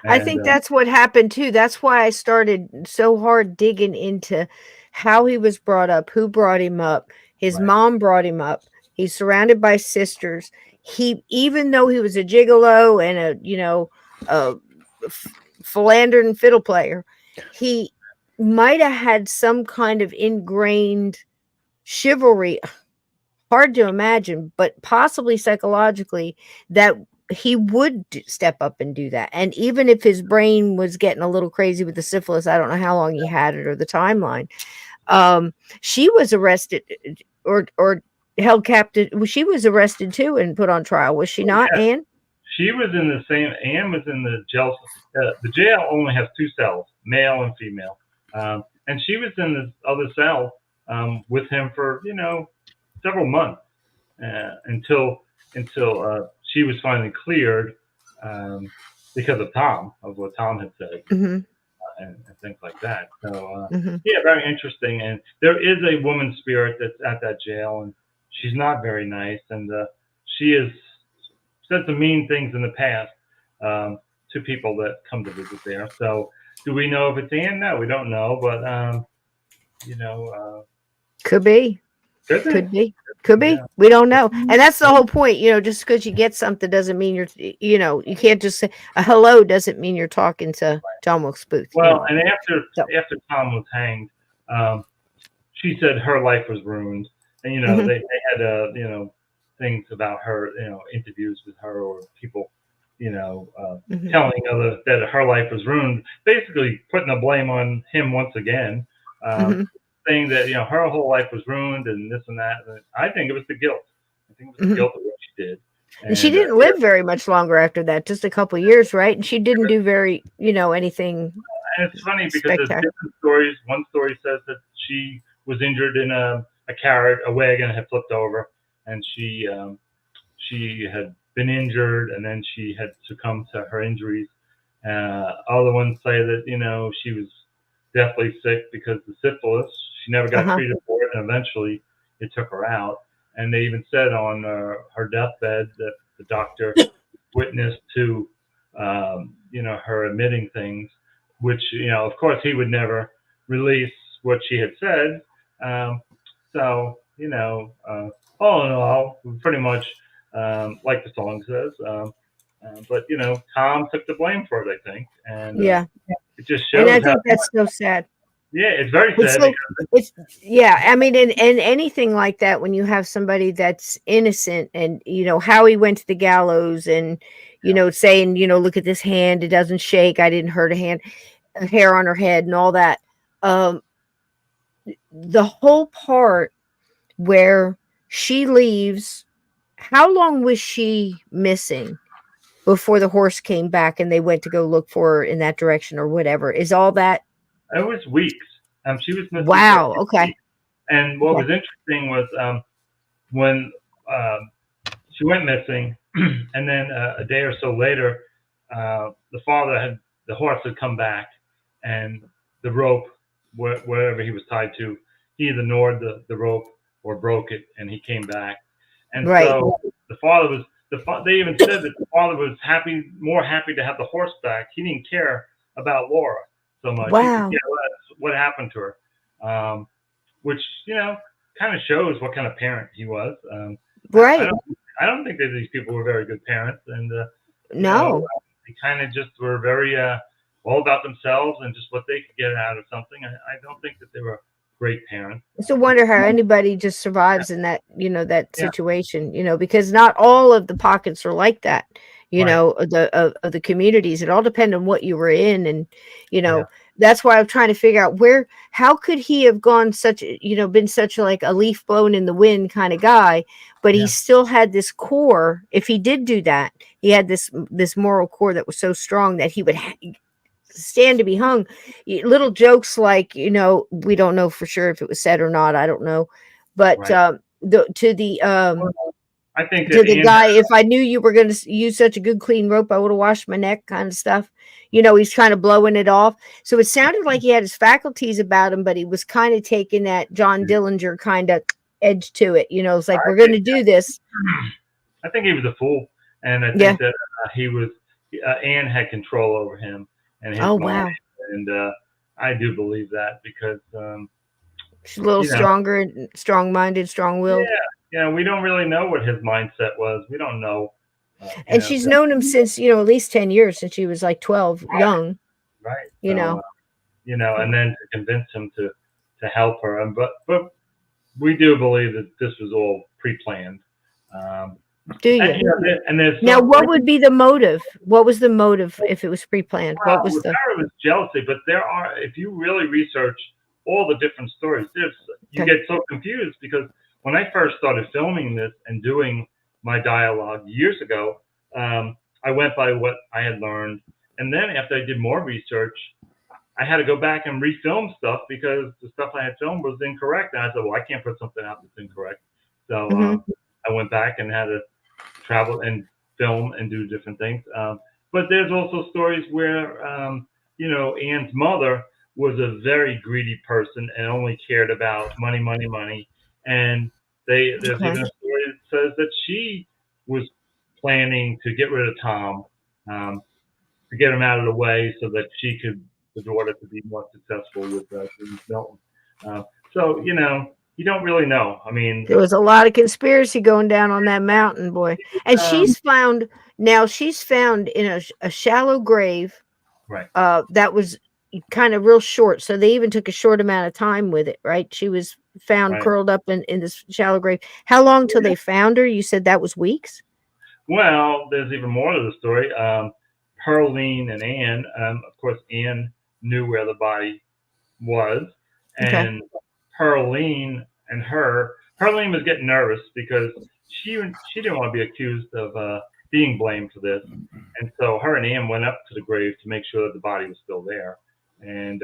I think that's what happened too. That's why I started so hard digging into how he was brought up, who brought him up. His mom brought him up. He's surrounded by sisters. Even though he was a gigolo and a philandering fiddle player, he might have had some kind of ingrained chivalry. Hard to imagine, but possibly psychologically, that he would step up and do that. And even if his brain was getting a little crazy with the syphilis, I don't know how long he had it or the timeline. She was arrested or held captive. She was arrested too and put on trial. Was she not, Ann? She was in the same. Ann was in the jail. The jail only has 2 cells, male and female. And she was in this other cell with him for several months until she was finally cleared because of what Tom had said and things like that. So very interesting. And there is a woman spirit that's at that jail, and she's not very nice, and she has said some mean things in the past to people that come to visit there. So do we know if it's Ann? No, we don't know, but could be. Could be. Could be. Yeah. We don't know. And that's the whole point. Just because you get something doesn't mean you can't just say a hello doesn't mean you're talking to John Wilkes Booth. Well, and after Tom was hanged, she said her life was ruined. And, they had, things about her, interviews with her or people, telling other that her life was ruined, basically putting the blame on him once again. Saying that her whole life was ruined and this and that. And I think it was the guilt. I think it was the guilt of what she did. And she didn't live very much longer after that, just a couple of years, right? And she didn't do very, anything. And it's funny because there's different stories. One story says that she was injured in a wagon had flipped over, and she had been injured, and then she had succumbed to her injuries. Other ones say that she was deathly sick because of syphilis. She never got treated for it, and eventually it took her out. And they even said on her deathbed that the doctor witnessed to, her admitting things, which, of course, he would never release what she had said. All in all, pretty much like the song says. But Tom took the blame for it, I think, and it just shows. And I think that's so sad. Yeah, it's very sad. I mean, and anything like that, when you have somebody that's innocent, and how he went to the gallows, and saying, look at this hand, it doesn't shake, I didn't hurt a hair on her head, and all that. The whole part where she leaves, how long was she missing before the horse came back and they went to go look for her in that direction or whatever? Is all that? It was weeks. She was missing. Wow. Okay. Weeks. And what was interesting was when she went missing, and then a day or so later, the horse had come back, and the rope, wherever he was tied to, he either gnawed the rope or broke it, and he came back. And so the father they even said that the father was more happy to have the horse back. He didn't care about Laura so much. Wow. What happened to her, which kind of shows what kind of parent he was. Right. I don't think that these people were very good parents, and no, they kind of just were very all about themselves and just what they could get out of something. I don't think that they were great parents. It's a wonder how anybody just survives in that that situation. Because not all of the pockets are like that. Of the communities. It all depends on what you were in, and that's why I'm trying to figure out how could he have gone been such like a leaf blown in the wind kind of guy, but he still had this core. If he did do that, he had this moral core that was so strong that he would stand to be hung. Little jokes like, we don't know for sure if it was said or not. I don't know, but I think to the guy, if I knew you were going to use such a good clean rope, I would have washed my neck, kind of stuff. He's kind of blowing it off. So it sounded like he had his faculties about him, but he was kind of taking that John Dillinger kind of edge to it. It's like, we're going to do this. I think he was a fool. And I think that he was, Ann had control over him and his mind. Wow. And I do believe that because she's a little stronger and strong-minded, strong-willed. Yeah, we don't really know what his mindset was. We don't know. And she's known him since, at least 10 years, since she was like 12, young. Right. And then to convince him to help her. But we do believe that this was all pre-planned. Do you? Now, what would be the motive? What was the motive if it was pre-planned? Well, what was it was jealousy, but if you really research all the different stories, you get so confused because when I first started filming this and doing my dialogue years ago, I went by what I had learned. And then after I did more research, I had to go back and refilm stuff because the stuff I had filmed was incorrect. And I said, well, I can't put something out that's incorrect. So I went back and had to travel and film and do different things. But there's also stories where, Ann's mother was a very greedy person and only cared about money. And there's even a story that says that she was planning to get rid of Tom, to get him out of the way so that the daughter could be more successful with James Melton. So, you don't really know. I mean, There was a lot of conspiracy going down on that mountain, boy. And she's found in a shallow grave. right. That was kind of real short. So they even took a short amount of time with it, right? She was found Right. curled up in this shallow grave. How long till they found her? You said that was weeks? Well, there's even more to the story. Pearline and Ann, of course, Ann knew where the body was, and Pearline was getting nervous because she didn't want to be accused of being blamed for this, and so her and Ann went up to the grave to make sure that the body was still there, and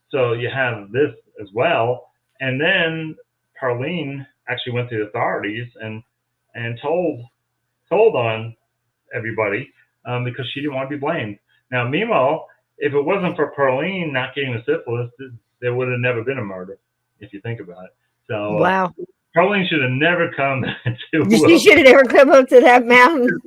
so you have this as well, and then Pearline actually went to the authorities and told on everybody because she didn't want to be blamed. Now, meanwhile, if it wasn't for Pearline not getting the syphilis, there would have never been a murder, if you think about it. So, Wow. Pearline should have never come to. She should have never come up to that mountain.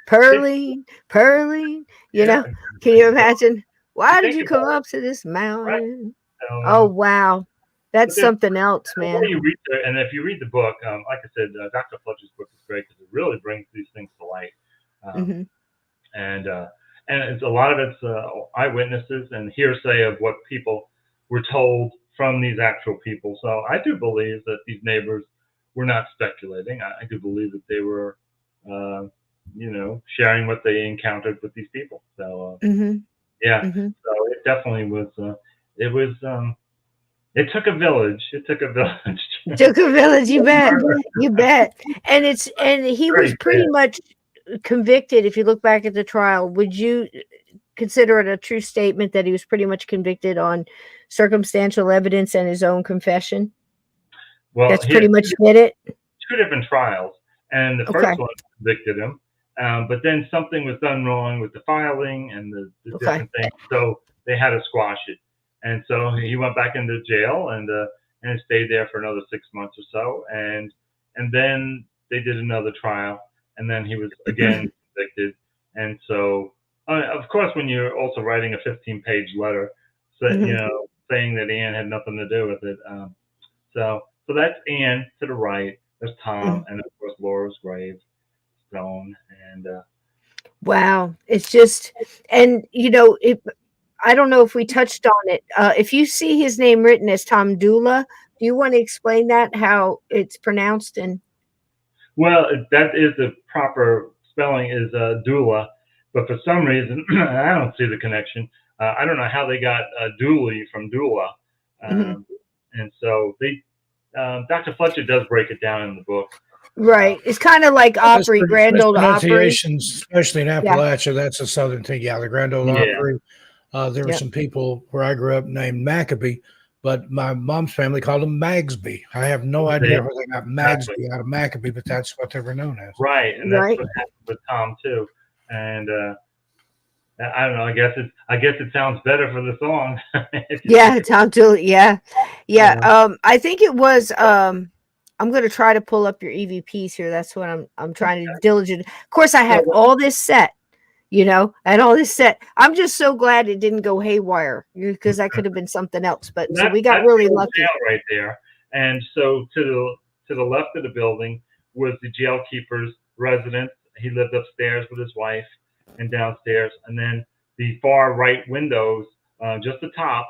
Pearline. You know, can you imagine? Why did you come up to this mountain? So, Oh, wow. That's something else, man. You read and if you read the book, like I said, Dr. Fletcher's book is great because it really brings these things to light. And it's a lot of it's eyewitnesses and hearsay of what people were told from these actual people. So I do believe that these neighbors were not speculating. I do believe that they were, sharing what they encountered with these people. So yeah, so it definitely was. It took a village. It took a village. Took a village. You bet. You bet. And he was pretty much convicted. If you look back at the trial, would you consider it a true statement that he was pretty much convicted on circumstantial evidence and his own confession? Well, that's pretty much did it. 2 different trials, and the first one convicted him, but then something was done wrong with the filing and the different things, so they had to squash it. And so he went back into jail and stayed there for another 6 months or so, and then they did another trial, and then he was again convicted. And so, of course, when you're also writing a 15-page letter, saying that Ann had nothing to do with it, so that's Ann to the right. There's Tom, and of course Laura's gravestone, and wow, it's just, and I don't know if we touched on it. If you see his name written as Tom Dula, do you want to explain that, how it's pronounced? And well, that is the proper spelling is Dula, but for some reason I don't see the connection. I don't know how they got Dooley from Dula, and so they. Dr. Fletcher does break it down in the book. Right. It's kind of like Opry, Grand Ole Opry. Especially in Appalachia, that's a southern thing. Yeah, the Grand Ole Opry. There were some people where I grew up named Maccabee, but my mom's family called them Magsby. I have no idea where they got Magsby out of Maccabee, but that's what they were known as. Right, and that's what happened with Tom too. And I don't know. I guess it sounds better for the song. Yeah, Tom Dooley. Yeah. I think it was. I'm going to try to pull up your EVPs here. That's what I'm trying to diligent. Of course, I had all this set. I had all this set. I'm just so glad it didn't go haywire because that could have been something else. But so we got really lucky right there. And so to the left of the building was the jail keeper's residence. He lived upstairs with his wife. And downstairs, and then the far right windows, just the top,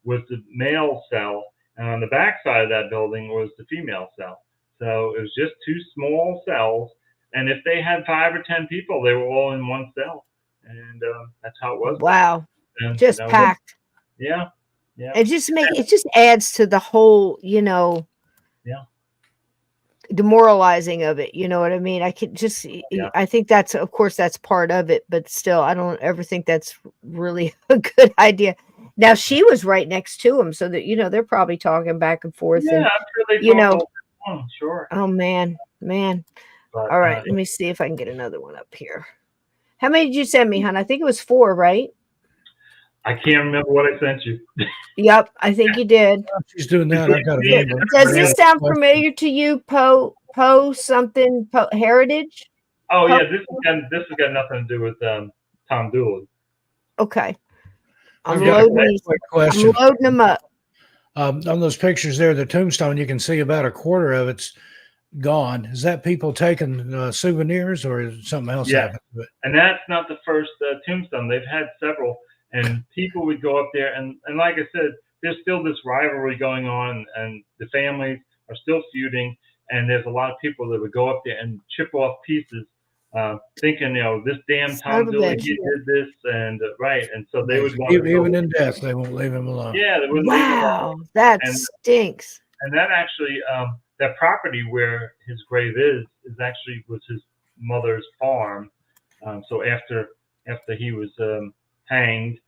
was the male cell, and on the back side of that building was the female cell. So it was just 2 small cells, and if they had 5 or 10 people, they were all in one cell, and that's how it was. Wow, and, just packed. Yeah. It just adds to the whole, demoralizing of it. You know what I mean? I could just, I think that's, of course, that's part of it, but still, I don't ever think that's really a good idea. Now she was right next to him, so that they're probably talking back and forth. Yeah, and, I'm sure they sure. Oh man. But, all right, let me see if I can get another one up here. How many did you send me, hon? I think it was 4, right? I can't remember what I sent you. Yep, I think you did. She's doing that. I got a Does this sound familiar to you, Poe something Heritage? Oh yeah, this has got nothing to do with Tom Dooley. Okay, I'm loading loading them up. On those pictures there, the tombstone, you can see about a quarter of it's gone. Is that people taking souvenirs, or is something else Yeah. happened to it? And that's not the first tombstone. They've had several, and people would go up there, and like I said, there's still this rivalry going on, and the families are still feuding, and there's a lot of people that would go up there and chip off pieces, thinking, this damn Tom Dooley, he did this, and right, and so they would want to even in death, they won't leave him alone. Yeah, they wouldn't leave him alone. Wow, that stinks. And that actually, that property where his grave is actually was his mother's farm. So after he was hanged,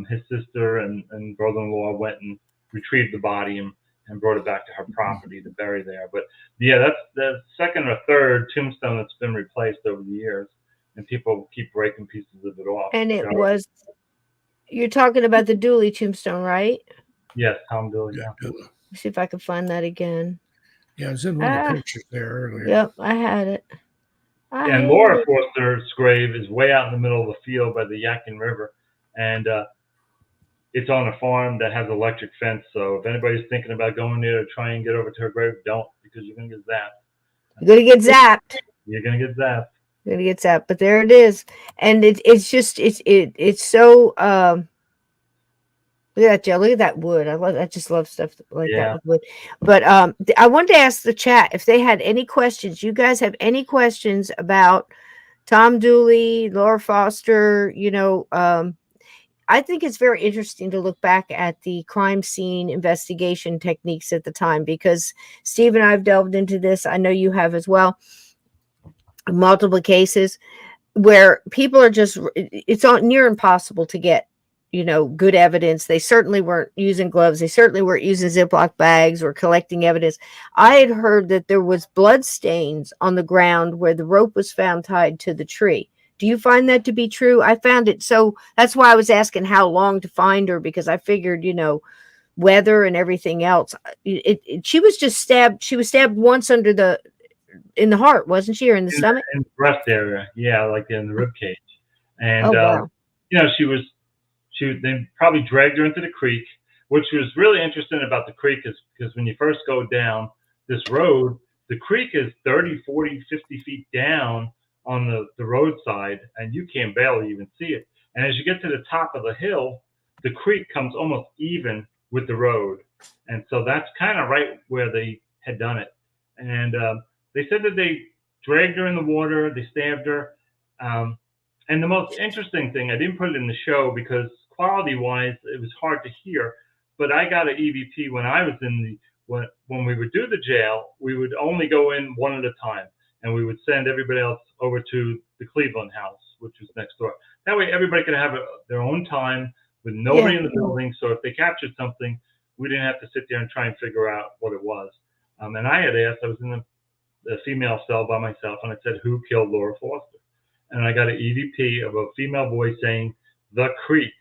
his sister and brother-in-law went and retrieved the body and brought it back to her property to bury there. But yeah, that's the second or third tombstone that's been replaced over the years, and people keep breaking pieces of it off. And it you're talking about the Dooley tombstone, right? Yes, Tom Dooley. Yeah. Let's see if I can find that again. Yeah, it's in one of the pictures there earlier. Yep, I had it. And Laura Foster's grave is way out in the middle of the field by the Yadkin River, and it's on a farm that has electric fence. So if anybody's thinking about going there to try and get over to her grave, don't, because you're gonna get zapped. You're gonna get zapped. You're gonna get zapped. You're gonna get zapped. But there it is, and it's so. Look at that, Joe. Look at that wood. I just love stuff like that with wood. But I wanted to ask the chat if they had any questions. You guys have any questions about Tom Dooley, Laura Foster? I think it's very interesting to look back at the crime scene investigation techniques at the time, because Steve and I have delved into this. I know you have as well. Multiple cases where people are it's near impossible to get good evidence. They certainly weren't using gloves. They certainly weren't using Ziploc bags or collecting evidence. I had heard that there was blood stains on the ground where the rope was found tied to the tree. Do you find that to be true? I found it. So that's why I was asking how long to find her, because I figured, weather and everything else. She was just stabbed. She was stabbed once in the heart, wasn't she? Or in the stomach? In the breast area. Yeah. Like in the rib cage. And, wow. They probably dragged her into the creek, which was really interesting about the creek is because when you first go down this road, the creek is 30, 40, 50 feet down on the roadside, and you can barely even see it. And as you get to the top of the hill, the creek comes almost even with the road. And so that's kind of right where they had done it. And they said that they dragged her in the water, they stabbed her. And the most interesting thing, I didn't put it in the show because quality-wise, it was hard to hear, but I got an EVP when I was when we would do the jail, we would only go in one at a time, and we would send everybody else over to the Cleveland house, which was next door. That way, everybody could have their own time with nobody in the building. So if they captured something, we didn't have to sit there and try and figure out what it was. And I had asked, I was in the female cell by myself, and I said, who killed Laura Foster? And I got an EVP of a female voice saying, the creek.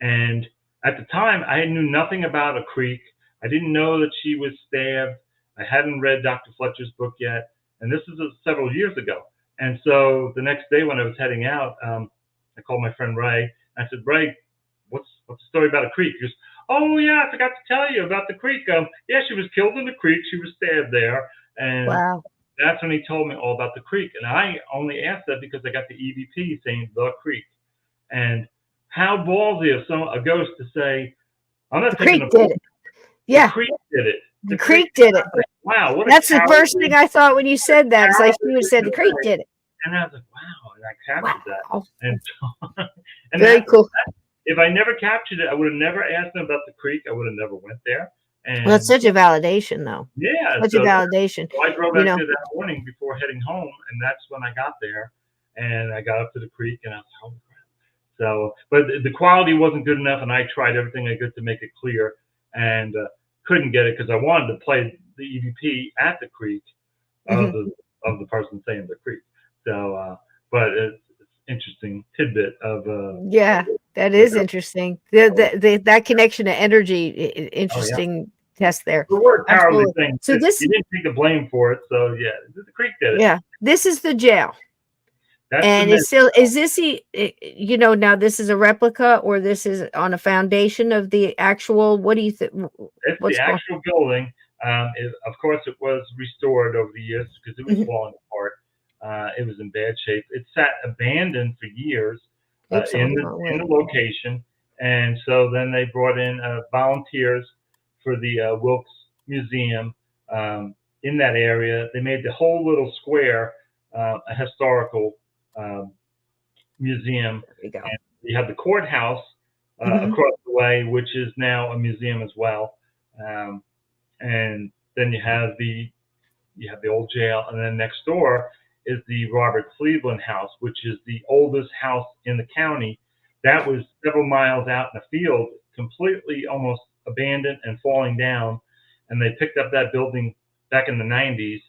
And at the time, I knew nothing about a creek. I didn't know that she was stabbed. I hadn't read Dr. Fletcher's book yet. And this is several years ago. And so the next day when I was heading out, I called my friend Ray. I said, Ray, what's the story about a creek? He goes, oh, yeah, I forgot to tell you about the creek. Yeah, she was killed in the creek. She was stabbed there. And wow. That's when he told me all about the creek. And I only asked that because I got the EVP saying the creek. And how ballsy of a ghost to say, I'm not taking the creek did it. Yeah. The creek did it. The creek did it. Wow. That's the first thing I thought when you said that. It's like you said the creek did it. And I was like, wow. And I captured that. And, and very cool. If I never captured it, I would have never asked them about the creek. I would have never went there. And well, it's such a validation, though. Yeah. Such a validation. So I drove out there that morning before heading home, and that's when I got there. And I got up to the creek, and I was like, holy crap. So, but the quality wasn't good enough, and I tried everything I could to make it clear, and couldn't get it because I wanted to play the EVP at the creek of the person saying the creek. So, but it's interesting tidbit of yeah, that is interesting. That connection to energy, interesting test there. The word cowardly thing. So you didn't take the blame for it. So yeah, the creek did it. Yeah, this is the jail. That's And the it's still, is this, now this is a replica or this is on a foundation of the actual, what do you think? It's the What's going actual building. Of course, it was restored over the years because it was Mhm. falling apart. It was in bad shape. It sat abandoned for years Oops, I in went the the wrong in way. the location, and so then they brought in volunteers for the Wilkes Museum in that area. They made the whole little square a historical museum. There we go. And you have the courthouse Mhm. across the way, which is now a museum as well. And then you have the old jail, and then next door is the Robert Cleveland House, which is the oldest house in the county. That was several miles out in the field, completely almost abandoned and falling down. And they picked up that building back in the 90s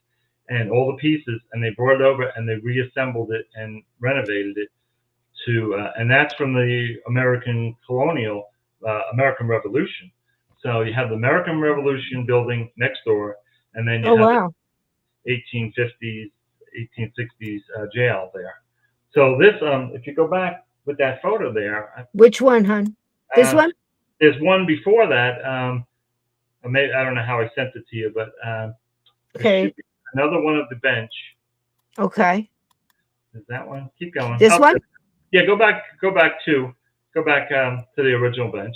and all the pieces, and they brought it over and they reassembled it and renovated it and that's from the American Revolution. So you have the American Revolution building next door, and then you Oh, have wow. the 1850s, 1860s jail there. So this, if you go back with that photo there, Which one, hon? This uh, one? there's one before that. Maybe, I don't know how I sent it to you, but there Okay. should be another one of the bench. Okay. Is that one? Keep going. This one? Yeah, go back to the original bench.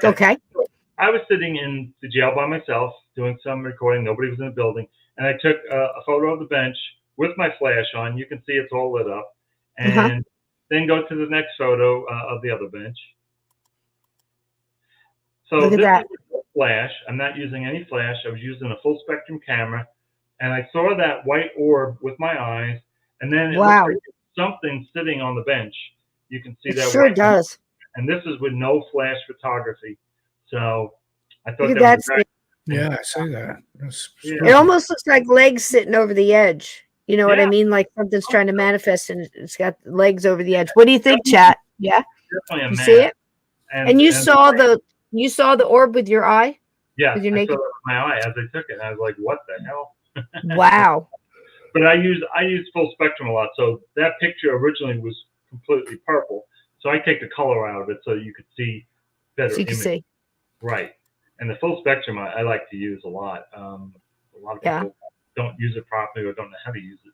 Okay. I was sitting in the jail by myself doing some recording. Nobody was in the building, and I took a photo of the bench with my flash on. You can see it's all lit up, and then go to the next photo of the other bench. So Look at this that. is a flash. I'm not using any flash. I was using a full spectrum camera, and I saw that white orb with my eyes, and then it Wow. looks like something sitting on the bench. You can see It that sure white, does. and this is with no flash photography. So I thought Look at that was that. Yeah, I see that. That's Yeah. It spooky. almost looks like legs sitting over the edge. You know what I Yeah. mean? Like something's trying to manifest and it's got legs over the edge. What do you think, chat? Yeah? definitely a You man. see it? And And you saw the orb with your eye? yeah, with your I saw naked- that with my eye as I took it. And I was like, what the hell? Wow. But I use full spectrum a lot. So that picture originally was completely purple. So I take the color out of it so you could see better So you can image. see. Right. And the full spectrum I like to use a lot. A lot of Yeah. people don't use it properly or don't know how to use it.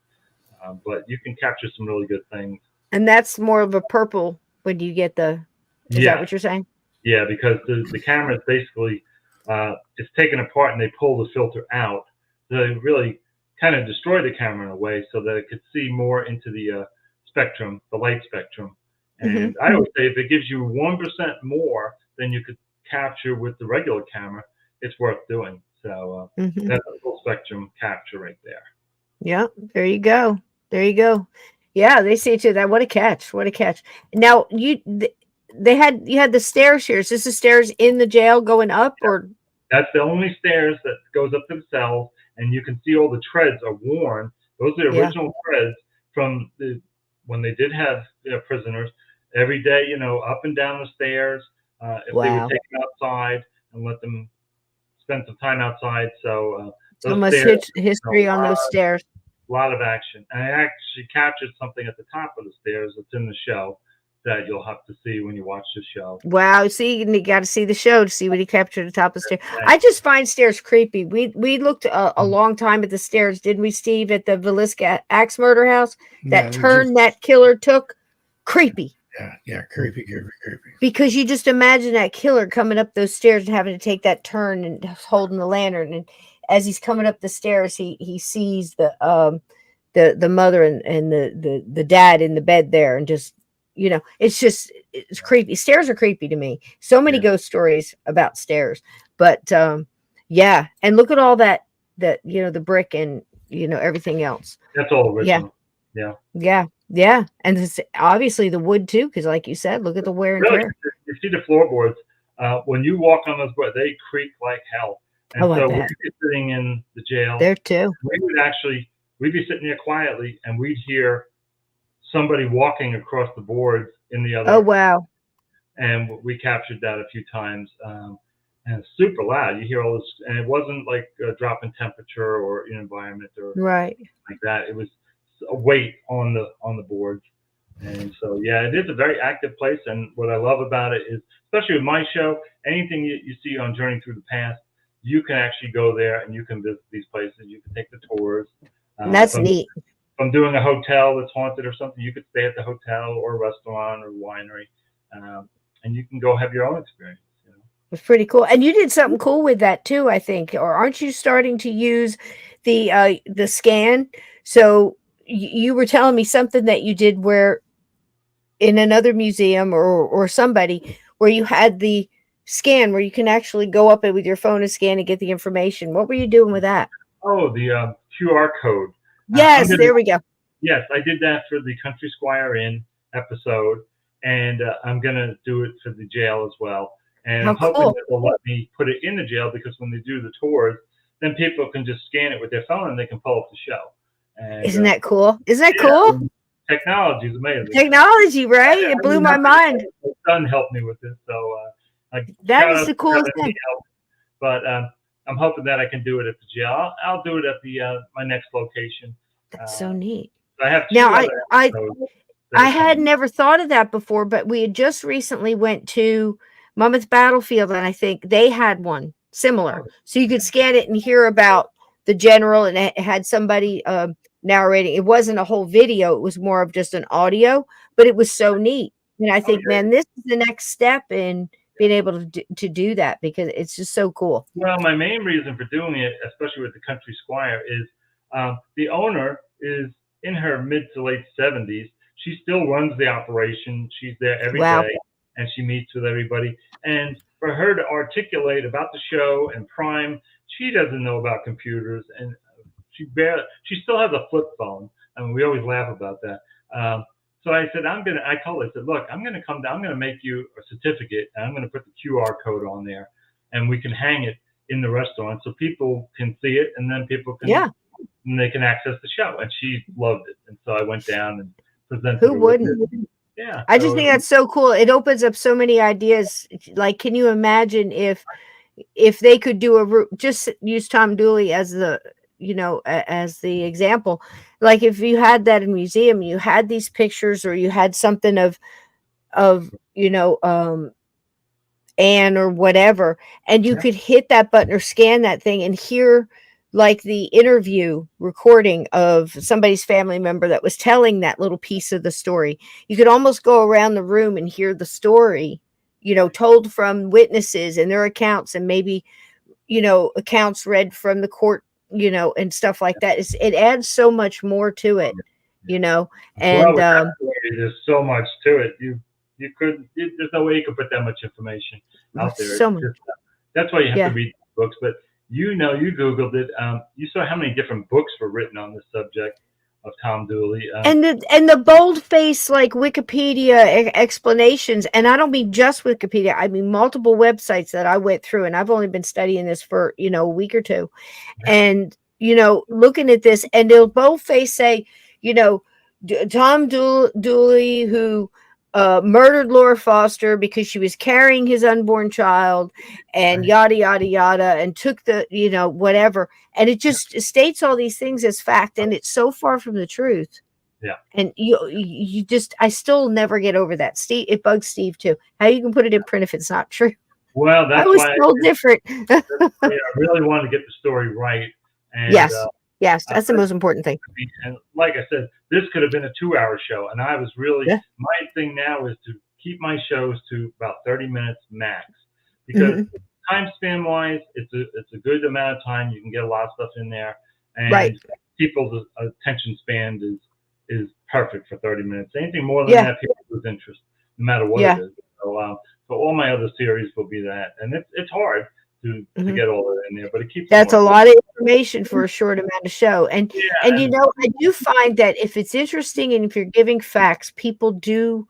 But you can capture some really good things. And that's more of a purple when you get is Yeah. that what you're saying? Yeah, because the camera is basically it's taken apart and they pull the filter out. So they really kind of destroy the camera in a way so that it could see more into the spectrum, the light spectrum. And I always say if it gives you 1% more than you could capture with the regular camera, it's worth doing. So that's a full spectrum capture right there. Yeah, there you go. There you go. Yeah, they see it too. That what a catch. What a catch. Now you had the stairs here. Is this the stairs in the jail going up or That's the only stairs that goes up to the cells, and you can see all the treads are worn. Those are the Yeah. original treads from when they did have prisoners. Every day, up and down the stairs. If they Wow. would take them outside and let them spend some time outside. So so those much stairs, history on those stairs? a lot of action. And I actually captured something at the top of the stairs that's in the show that you'll have to see when you watch the show. Wow, see, you got to see the show to see what he captured at the top of the stairs. I just find stairs creepy. We looked a long time at the stairs, didn't we, Steve, at the Villisca axe murder house? That turn that killer took, creepy. Yeah, creepy. Because you just imagine that killer coming up those stairs and having to take that turn and holding the lantern, and as he's coming up the stairs, he sees the mother and the dad in the bed there, and just it's creepy. Stairs are creepy to me. So many ghost stories about stairs, but yeah, and look at all that the brick and everything else. That's all original. Yeah, and it's obviously the wood too, because like you said, look at the wear and tear. You see the floorboards when you walk on those boards, they creak like hell. And so we'd be sitting in the jail there too. We'd be sitting there quietly, and we'd hear somebody walking across the boards in the other. Oh wow! And we captured that a few times, and it's super loud. You hear all this, and it wasn't like a drop in temperature or environment or right like that. It was weight on the boards. And so, yeah, it is a very active place. And what I love about it is, especially with my show, anything you see on Journey Through the Past, you can actually go there and you can visit these places. You can take the tours. That's neat. From doing a hotel that's haunted or something, you could stay at the hotel or a restaurant or winery, and you can go have your own experience. You know? It's pretty cool. And you did something cool with that too, I think. Or aren't you starting to use the scan? So you were telling me something that you did where in another museum or somebody where you had the scan where you can actually go up with your phone and scan and get the information. What were you doing with that? Oh, the QR code. Yes, there we go. Yes, I did that for the Country Squire Inn episode, and I'm going to do it for the jail as well. And I'm hoping that they'll let me put it in the jail, because when they do the tours, then people can just scan it with their phone and they can pull up the show. And, Isn't that cool? Isn't that cool? Technology is amazing. Technology, right? It blew my mind. My son helped me with this, so that is the coolest thing. But I'm hoping that I can do it at the jail. I'll do it at the my next location. That's so neat. I have now I had never thought of that before, but we had just recently went to Monmouth Battlefield, and I think they had one similar. So you could scan it and hear about the general, and it had somebody narrating. It wasn't a whole video; it was more of just an audio, but it was so neat. And I think, man, this is the next step in being able to do that, because it's just so cool. Well, my main reason for doing it, especially with the Country Squire, is the owner is in her mid to late 70s. She still runs the operation. She's there every day, and she meets with everybody. And for her to articulate about the show and Prime, she doesn't know about computers, and she still has a flip phone. I mean, we always laugh about that. So I said, I told her, I said, look, I'm going to come down, I'm going to make you a certificate, and I'm going to put the QR code on there, and we can hang it in the restaurant so people can see it, and then people can, and they can access the show. And she loved it. And so I went down and presented. Who wouldn't? Yeah. I just think that's so cool. It opens up so many ideas. Like, can you imagine if they could do just use Tom Dooley as the, as the example, like if you had that in a museum, you had these pictures, or you had something of Ann or whatever, and you could hit that button or scan that thing and hear like the interview recording of somebody's family member that was telling that little piece of the story. You could almost go around the room and hear the story, told from witnesses and their accounts, and maybe, accounts read from the court, and stuff like that. It adds so much more to it, and there's so much to it. There's no way you could put that much information out there. So much. That's why you have to read books. But you Googled it. You saw how many different books were written on the subject of Tom Dooley. And the bold-faced, like, Wikipedia explanations. And I don't mean just Wikipedia. I mean multiple websites that I went through. And I've only been studying this for, a week or two. And, looking at this, and they'll bold-faced say, Tom Dooley, who murdered Laura Foster because she was carrying his unborn child, and yada yada yada, and took the whatever, and it just states all these things as fact, and it's so far from the truth. And you just, I still never get over that. Steve, it bugs Steve too, how you can put it in print if it's not true. Well, that's why so different. I really wanted to get the story right. And, yes, that's the most important thing. And like I said, this could have been a 2-hour show, and I was really my thing now is to keep my shows to about 30 minutes max, because time span wise, it's a good amount of time. You can get a lot of stuff in there, and people's attention span is perfect for 30 minutes. Anything more than that, people lose interest, no matter what it is. So all my other series will be that, and it's hard to get all that in there, but it keeps. That's a lot of information for a short amount of show, and I do find that if it's interesting and if you're giving facts, people do.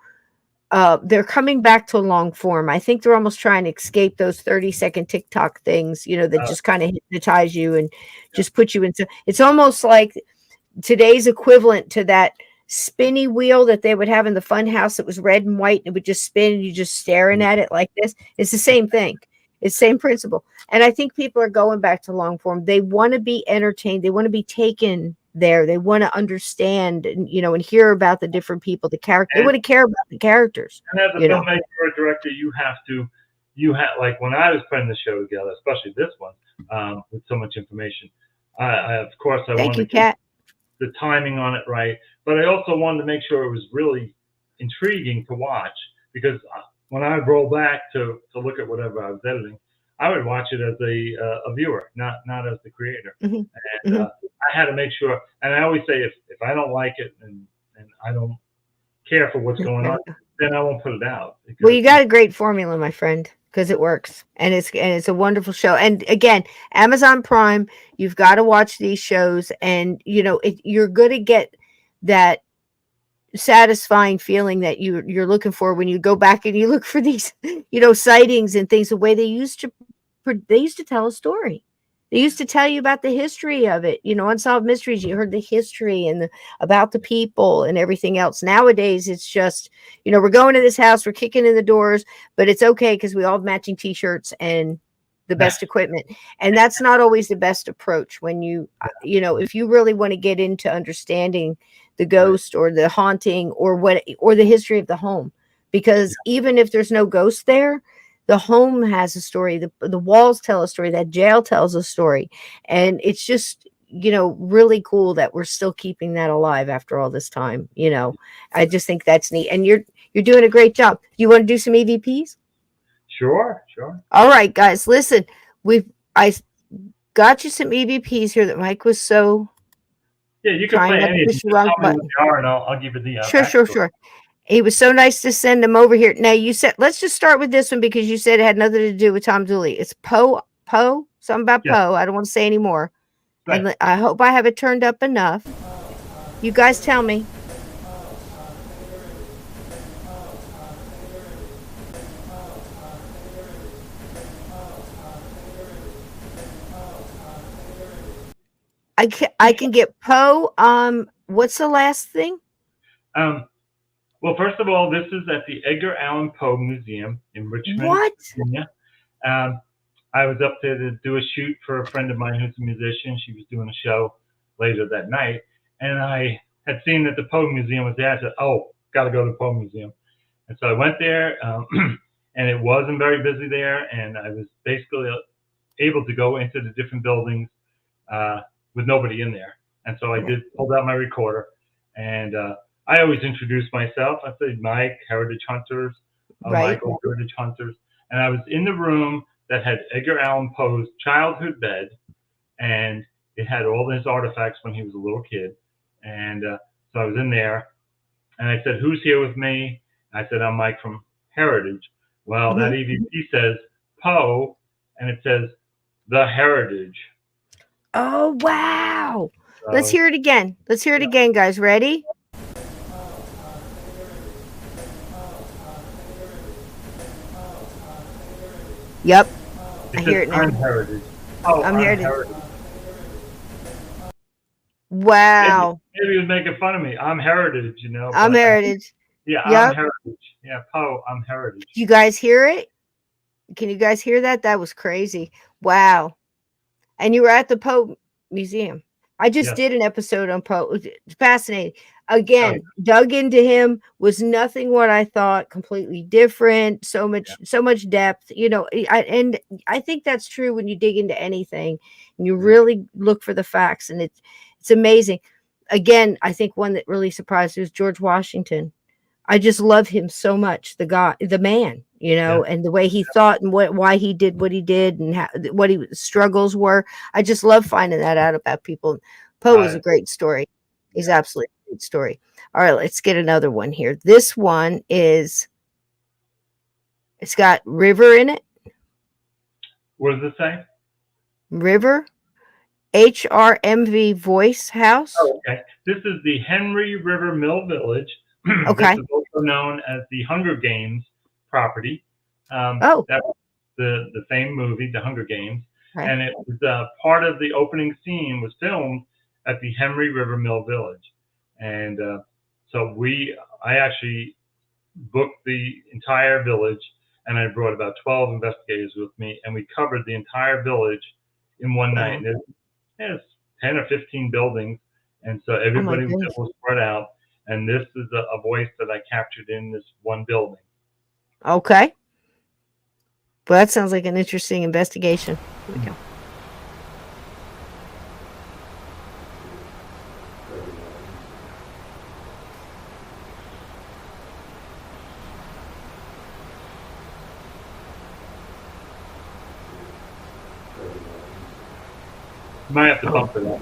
They're coming back to long form. I think they're almost trying to escape those 30-second TikTok things, that just kind of hypnotize you and just put you into. It's almost like today's equivalent to that spinny wheel that they would have in the fun house. It was red and white, and it would just spin, and you just staring at it like this. It's the same thing. It's the same principle. And I think people are going back to long form. They want to be entertained. They want to be taken there. They want to understand and, and hear about the different people, the character. They And- want to care about the characters. And as a filmmaker or director, you have like when I was putting the show together, especially this one, with so much information, I of course I Thank wanted you, to keep Kat. the timing on it right, but I also wanted to make sure it was really intriguing to watch, because when I would roll back to look at whatever I was editing, I would watch it as a viewer, not as the creator. Mhm. And Mhm. I had to make sure, and I always say if I don't like it and I don't care for what's going on, then I won't put it out. Well, you got a great formula, my friend, because it works, and it's a wonderful show. And again, Amazon Prime, you've got to watch these shows, and you're going to get that satisfying feeling that you're looking for when you go back and you look for these sightings and things, the way they used to tell a story. They used to tell you about the history of it. Unsolved Mysteries, you heard the history and about the people and everything else. Nowadays, it's just, we're going to this house, we're kicking in the doors, but it's okay because we all have matching T-shirts and the best equipment. And that's not always the best approach when if you really want to get into understanding the ghost or the haunting or the history of the home. Because even if there's no ghost there, the home has a story. The walls tell a story. That jail tells a story. And it's just, really cool that we're still keeping that alive after all this time. I just think that's neat. And you're doing a great job. You want to do some EVPs? Sure. All right, guys, listen, I got you some EVPs here that Mike was so. Yeah, you can play Trying not to any of push them. the wrong Tell me what button. they are, and I'll give you the Sure. He was so nice to send them over here. Now you said, let's just start with this one because you said it had nothing to do with Tom Dooley. It's Poe, something about Yes. Poe. I don't want to say any more. Right. And I hope I have it turned up enough. You guys tell me. I can get Poe. What's the last thing? Well, first of all, this is at the Edgar Allan Poe Museum in Richmond, What? Virginia. I was up there to do a shoot for a friend of mine who's a musician. She was doing a show later that night, and I had seen that the Poe Museum was there. I said, "Oh, got to go to the Poe Museum." And so I went there, and it wasn't very busy there, and I was basically able to go into the different buildings with nobody in there. And so I pulled out my recorder, and I always introduce myself. I say Mike, Heritage Hunters, Right. Michael, Heritage Hunters. And I was in the room that had Edgar Allan Poe's childhood bed, and it had all his artifacts when he was a little kid. And so I was in there, and I said, "Who's here with me?" I said, "I'm Mike from Heritage." Well, that EVP says Poe, and it says the Heritage. Oh, wow. So, Let's hear it again. Let's hear it again, guys. Ready? Yep. I hear it now. I'm Heritage. Oh, I'm I'm Heritage. Heritage. Wow. Maybe he was making fun of me. I'm Heritage, I'm but- Heritage. Yeah, Yep. I'm Heritage. Yeah, Poe, I'm Heritage. You guys hear it? Can you guys hear that? That was crazy. Wow. And you were at the Poe Museum. I just Yes. did an episode on Poe. It's fascinating. Again, dug into him, was nothing what I thought, completely different, so much depth. I think that's true when you dig into anything and you really look for the facts, and it's amazing. Again, I think one that really surprised me was George Washington. I just love him so much, the man, and the way he thought and why he did what he did and what his struggles were. I just love finding that out about people. Poe is a great story. He's absolutely a great story. All right, let's get another one here. This one it's got River in it. What does it say? River, HRMV Voice House. Oh, okay. This is the Henry River Mill Village. Okay. This is also known as the Hunger Games property. That was the same movie, The Hunger Games. Right. And it was part of the opening scene was filmed at the Henry River Mill Village. And so I actually booked the entire village, and I brought about 12 investigators with me, and we covered the entire village in one night. And there's 10 or 15 buildings, And so Oh my everybody goodness. was spread out. And this is a voice that I captured in this one building. Okay. Well, that sounds like an interesting investigation. Here we go. You might have to bump it up.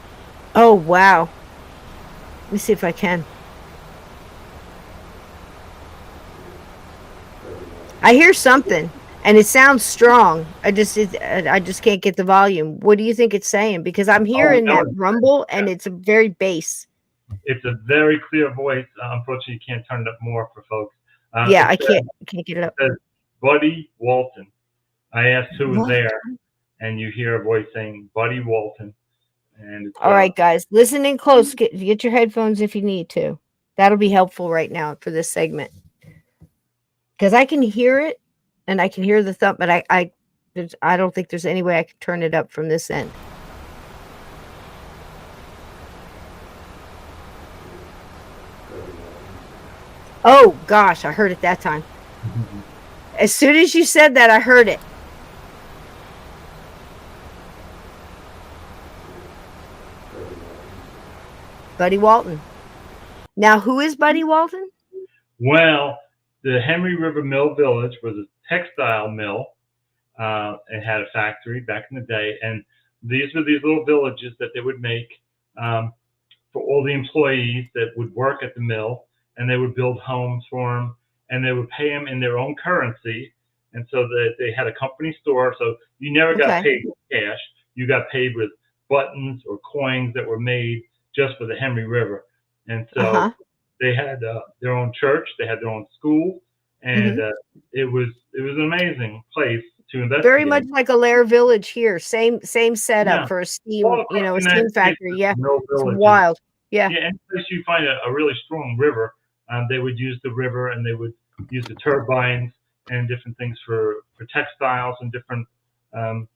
Oh, wow. Let me see if I can. I hear something, and it sounds strong. I just can't get the volume. What do you think it's saying? Because I'm hearing no, that rumble, and it's a very bass. It's a very clear voice. Unfortunately, you can't turn it up more for folks. Yeah, I can't get it up. It says, Buddy Walton. I asked who was What? there, and you hear a voice saying, Buddy Walton. And it's, All right, guys, listen in close. Get your headphones if you need to. That'll be helpful right now for this segment. Because I can hear it, and I can hear the thump, but I don't think there's any way I can turn it up from this end. Oh, gosh, I heard it that time. As soon as you said that, I heard it. Buddy Walton. Now, who is Buddy Walton? Well, the Henry River Mill Village was a textile mill. It had a factory back in the day. And these were these little villages that they would make for all the employees that would work at the mill. And they would build homes for them. And they would pay them in their own currency. And so that they had a company store. So you never got paid with cash. You got paid with buttons or coins that were made just for the Henry River. And so they had their own church, they had their own school, and it was an amazing place to investigate. Very much like a Lair Village here. Same setup for a steam, a steam factory. Yeah, it's wild. Yeah. Any place you find a really strong river, they would use the river, and they would use the turbines and different things for textiles and different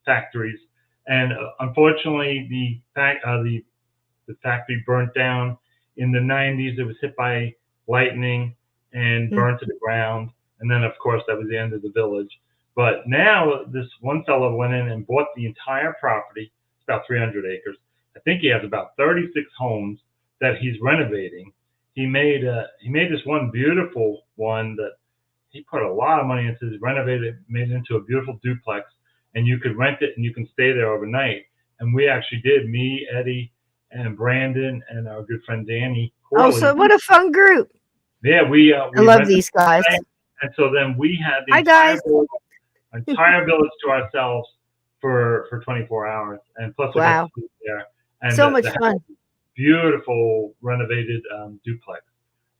factories. And unfortunately, the factory burnt down in the 90s. It was hit by lightning and burned to the ground. And then, of course, that was the end of the village. But now this one fellow went in and bought the entire property. It's about 300 acres. I think he has about 36 homes that he's renovating. He made this one beautiful one that he put a lot of money into. Renovated, made it into a beautiful duplex, and you could rent it and you can stay there overnight. And we actually did. Me, Eddie, and Brandon, and our good friend Danny. Oh, so what a fun group! Yeah, we I love these guys. And so then we had the entire village to ourselves for 24 hours, and plus we got to sleep there. And so much fun. Beautiful renovated duplex,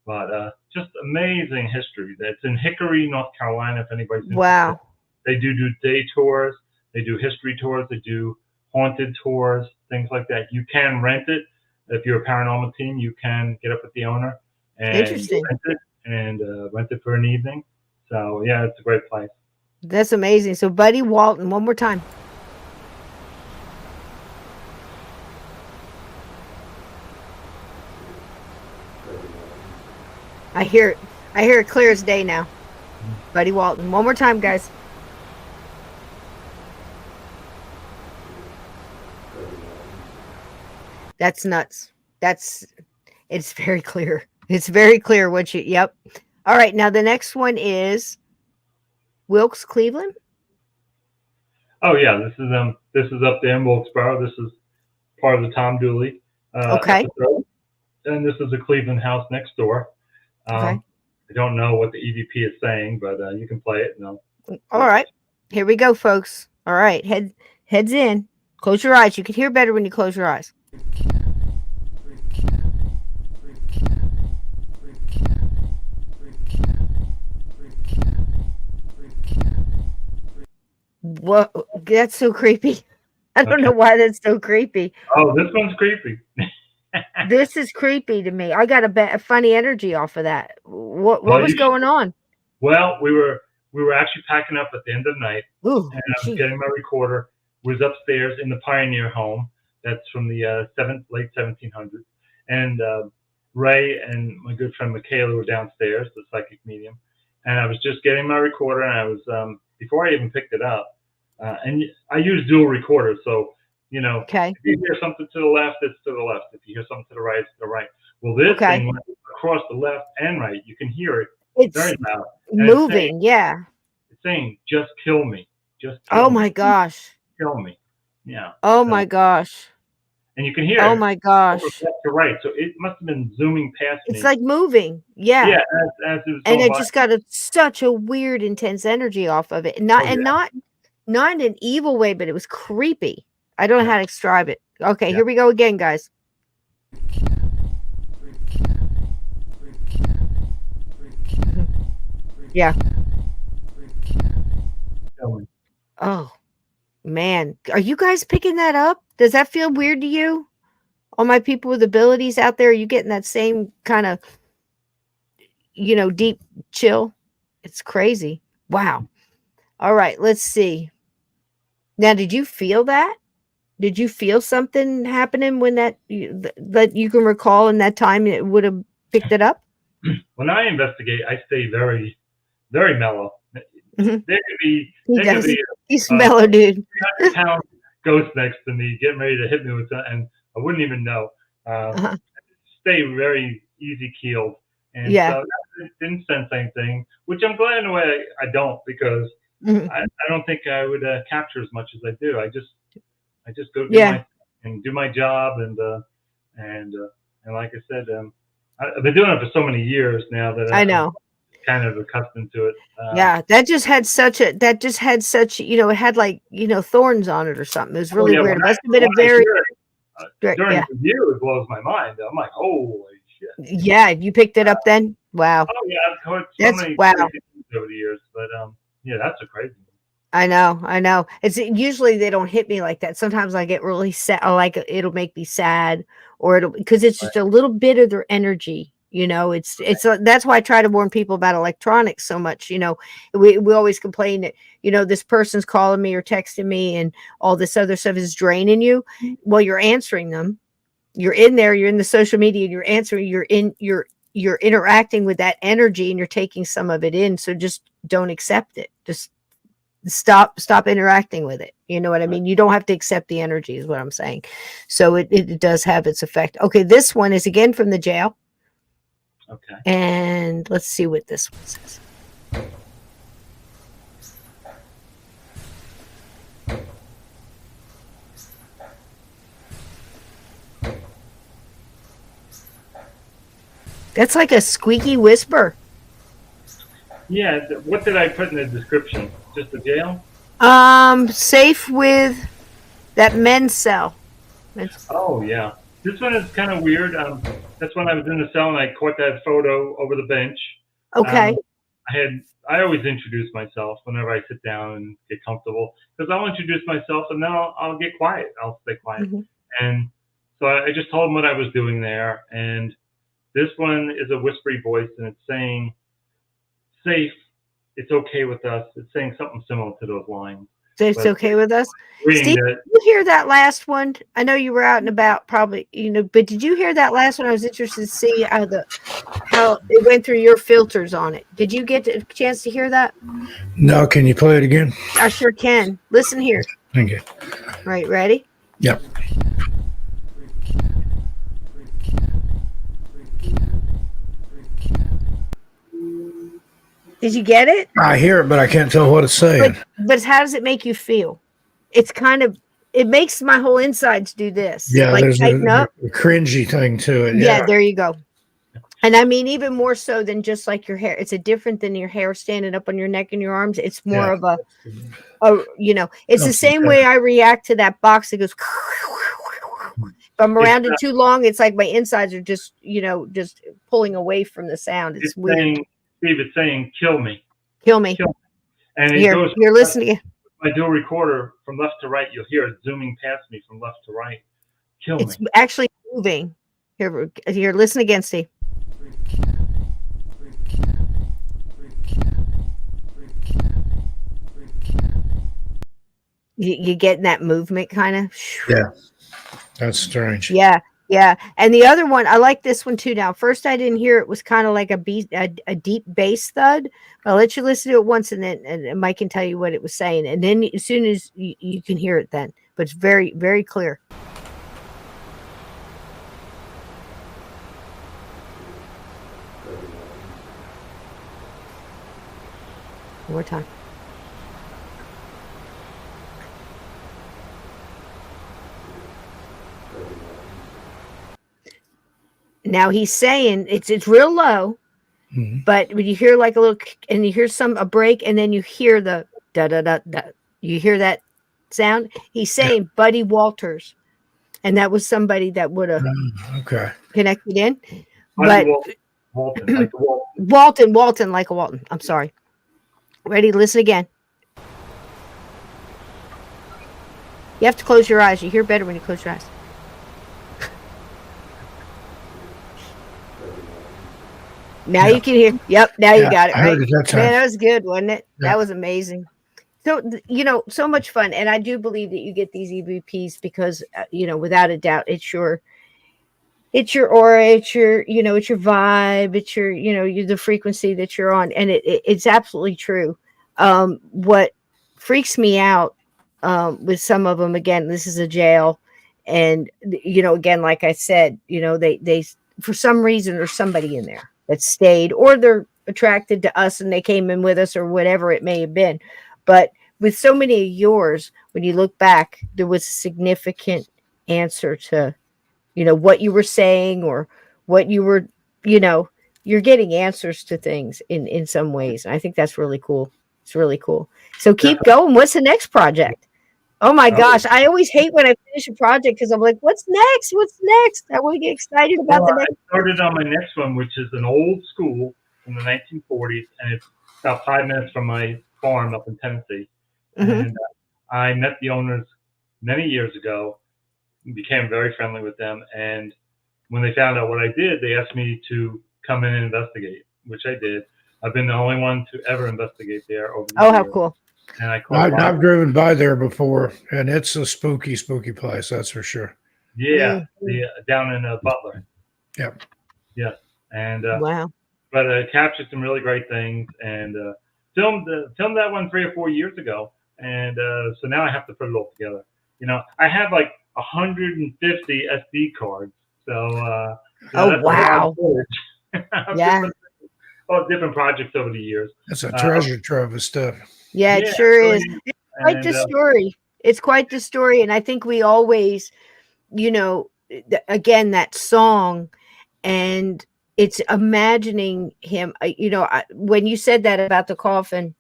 but just amazing history. That's in Hickory, North Carolina. If anybody's interested. Wow. They do day tours. They do history tours. They do haunted tours, things like that. You can rent it. If you're a paranormal team, you can get up with the owner and rent it for an evening. So yeah, it's a great place. That's amazing. So Buddy Walton, one more time. I hear it clear as day now. Buddy Walton, one more time, guys. That's nuts. It's very clear. It's very clear what yep. All right. Now the next one is Wilkes, Cleveland. Oh yeah. This is up there in Wilkesboro. This is part of the Tom Dooley episode. And this is the Cleveland house next door. I don't know what the EVP is saying, but you can play it. All right. Here we go, folks. All right. Heads in. Close your eyes. You can hear better when you close your eyes. What? That's so creepy. I don't know why that's so creepy. Oh, this one's creepy. This is creepy to me. I got a funny energy off of that. What was going on? Well, we were actually packing up at the end of the night. Ooh, and I was getting my recorder. Was upstairs in the Pioneer home. That's from the late 1700s. and Ray and my good friend Michaela were downstairs, the psychic medium, and I was just getting my recorder, and I was before I even picked it up, and I use dual recorders, so Okay. if you hear something to the left, it's to the left. If you hear something to the right, it's to the right. Well, this Okay. thing went across the left and right. You can hear it It's very loud. And moving. Yeah. It's saying, "Just kill me. Just kill Oh me. my gosh. Kill me." Yeah. Oh So- my gosh. And you can hear Oh it my over gosh. left to right. So it must have been zooming past me. It's like moving. Yeah. yeah, as it was And going it by. just got such a weird, intense energy off of it. Not Oh, and yeah. not in an evil way, but it was creepy. I don't know how to describe it. Okay, Yeah. here we go again, guys. Yeah. Kill me. Oh man. Are you guys picking that up? Does that feel weird to you? All my people with abilities out there, are you getting that same kind of deep chill? It's crazy. Wow. All right, let's see. Now, did you feel that? Did you feel something happening when that you can recall in that time it would have picked it up? When I investigate, I stay very, very mellow. Mhm. There could be He there could does. be He's mellow, dude. 300-pound ghost next to me, getting ready to hit me with that, and I wouldn't even know. Uh-huh. Stay very easy keeled, and Yeah. so that didn't sense anything, which I'm glad in a way I don't, because Mhm. I don't think I would capture as much as I do. I just go do Yeah. my job, and like I said, I've been doing it for so many years now that I know. I'm kind of accustomed to it. Yeah, that just had such it had like thorns on it or something. It was really weird. It must have been a very during yeah. the review, it blows my mind. I'm like, holy shit! Yeah, you picked it up then? Wow. Oh yeah, I've heard so That's many wow. crazy things over the years, but yeah, that's a crazy one. I know. It's usually they don't hit me like that. Sometimes I get really sad. It'll make me sad, or because it's just a little bit of their energy. It's that's why I try to warn people about electronics so much. We always complain that this person's calling me or texting me, and all this other stuff is draining you. Well, you're answering them. You're in there. You're in the social media. And you're answering. You're interacting with that energy, and you're taking some of it in. So just don't accept it. Just stop interacting with it. You know what I mean? You don't have to accept the energy is what I'm saying. So it does have its effect. Okay, this one is again from the jail. Okay. And let's see what this one says. That's like a squeaky whisper. Yeah. What did I put in the description? Just the jail? Safe with that men's cell. Oh yeah. This one is kind of weird. That's when I was in the cell and I caught that photo over the bench. Okay. I always introduce myself whenever I sit down and get comfortable, because I'll introduce myself and then I'll get quiet. I'll stay quiet. Mhm. And so I just told them what I was doing there. And this one is a whispery voice, and it's saying, "Safe, it's okay with us." It's saying something similar to those lines. So it's But- okay with us. Reading Steve, that, did you hear that last one? I know you were out and about, probably, but did you hear that last one? I was interested to see how it went through your filters on it. Did you get a chance to hear that? No, can you play it again? I sure can. Listen here. Thank you. Right, ready? Yep. Did you get it? I hear it, but I can't tell what it's saying. But how does it make you feel? It's it makes my whole insides do this. Yeah, like there's tighten up. a cringy thing to it. Yeah, there you go. And I mean, even more so than just like your hair. It's different than your hair standing up on your neck and your arms. It's more of it's the same way I react to that box that goes. If I'm around it too long, it's like my insides are just pulling away from the sound. It's weird. saying, Steve, it's saying, "Kill me." Kill me. And it Here, goes. you're listening. My dual recorder from left to right. You'll hear it zooming past me from left to right. Kill It's me. actually moving. Here, listen again, Steve. You getting that movement kind of? Yeah. That's strange. Yeah, Yeah, and the other one, I like this one too. Now, first I didn't hear it was kind of like a deep bass thud. I'll let you listen to it once, and then and Mike can tell you what it was saying, and then as soon as you can hear it, then, but it's very, very clear. One more time. Now he's saying it's real low, but when you hear like a little, and you hear a break, and then you hear the da da da da, you hear that sound. He's saying Buddy Walters, and that was somebody that would have connected in. But Walton, like Walton, like a Walton. I'm sorry. Ready? Listen again. You have to close your eyes. You hear better when you close your eyes. Now you can hear. Yep. Now you got it. Right. Man, that was good, wasn't it? Yeah. That was amazing. So, so much fun. And I do believe that you get these EVPs because, without a doubt, it's your aura, it's your vibe, it's your, the frequency that you're on. And it's absolutely true. What freaks me out, with some of them, again, this is a jail. And, again, like I said, they, for some reason, there's somebody in there that stayed, or they're attracted to us and they came in with us, or whatever it may have been. But with so many of yours, when you look back, there was a significant answer to, what you were saying, or what you were, you're getting answers to things in some ways. And I think that's really cool. It's really cool. So keep going. What's the next project? Oh my gosh. I always hate when I finish a project because I'm like, what's next? What's next? I want to get excited about the next. I started on my next one, which is an old school from the 1940s, and it's about 5 minutes from my farm up in Tennessee. And I met the owners many years ago, became very friendly with them. And when they found out what I did, they asked me to come in and investigate, which I did. I've been the only one to ever investigate there over the years. How cool. And I've driven by there before, and it's a spooky place, that's for sure. Yeah, down in Butler. Yep. Yes, and wow. But I captured some really great things, and filmed that one 3 or 4 years ago, and so now I have to put it all together. I have like 150 SD cards, so wow. Yeah. Different projects over the years. That's a treasure trove of stuff. Yeah, it sure is. It's quite the story. It's quite the story. And I think we always, again, that song, and it's imagining him, when you said that about the coffin,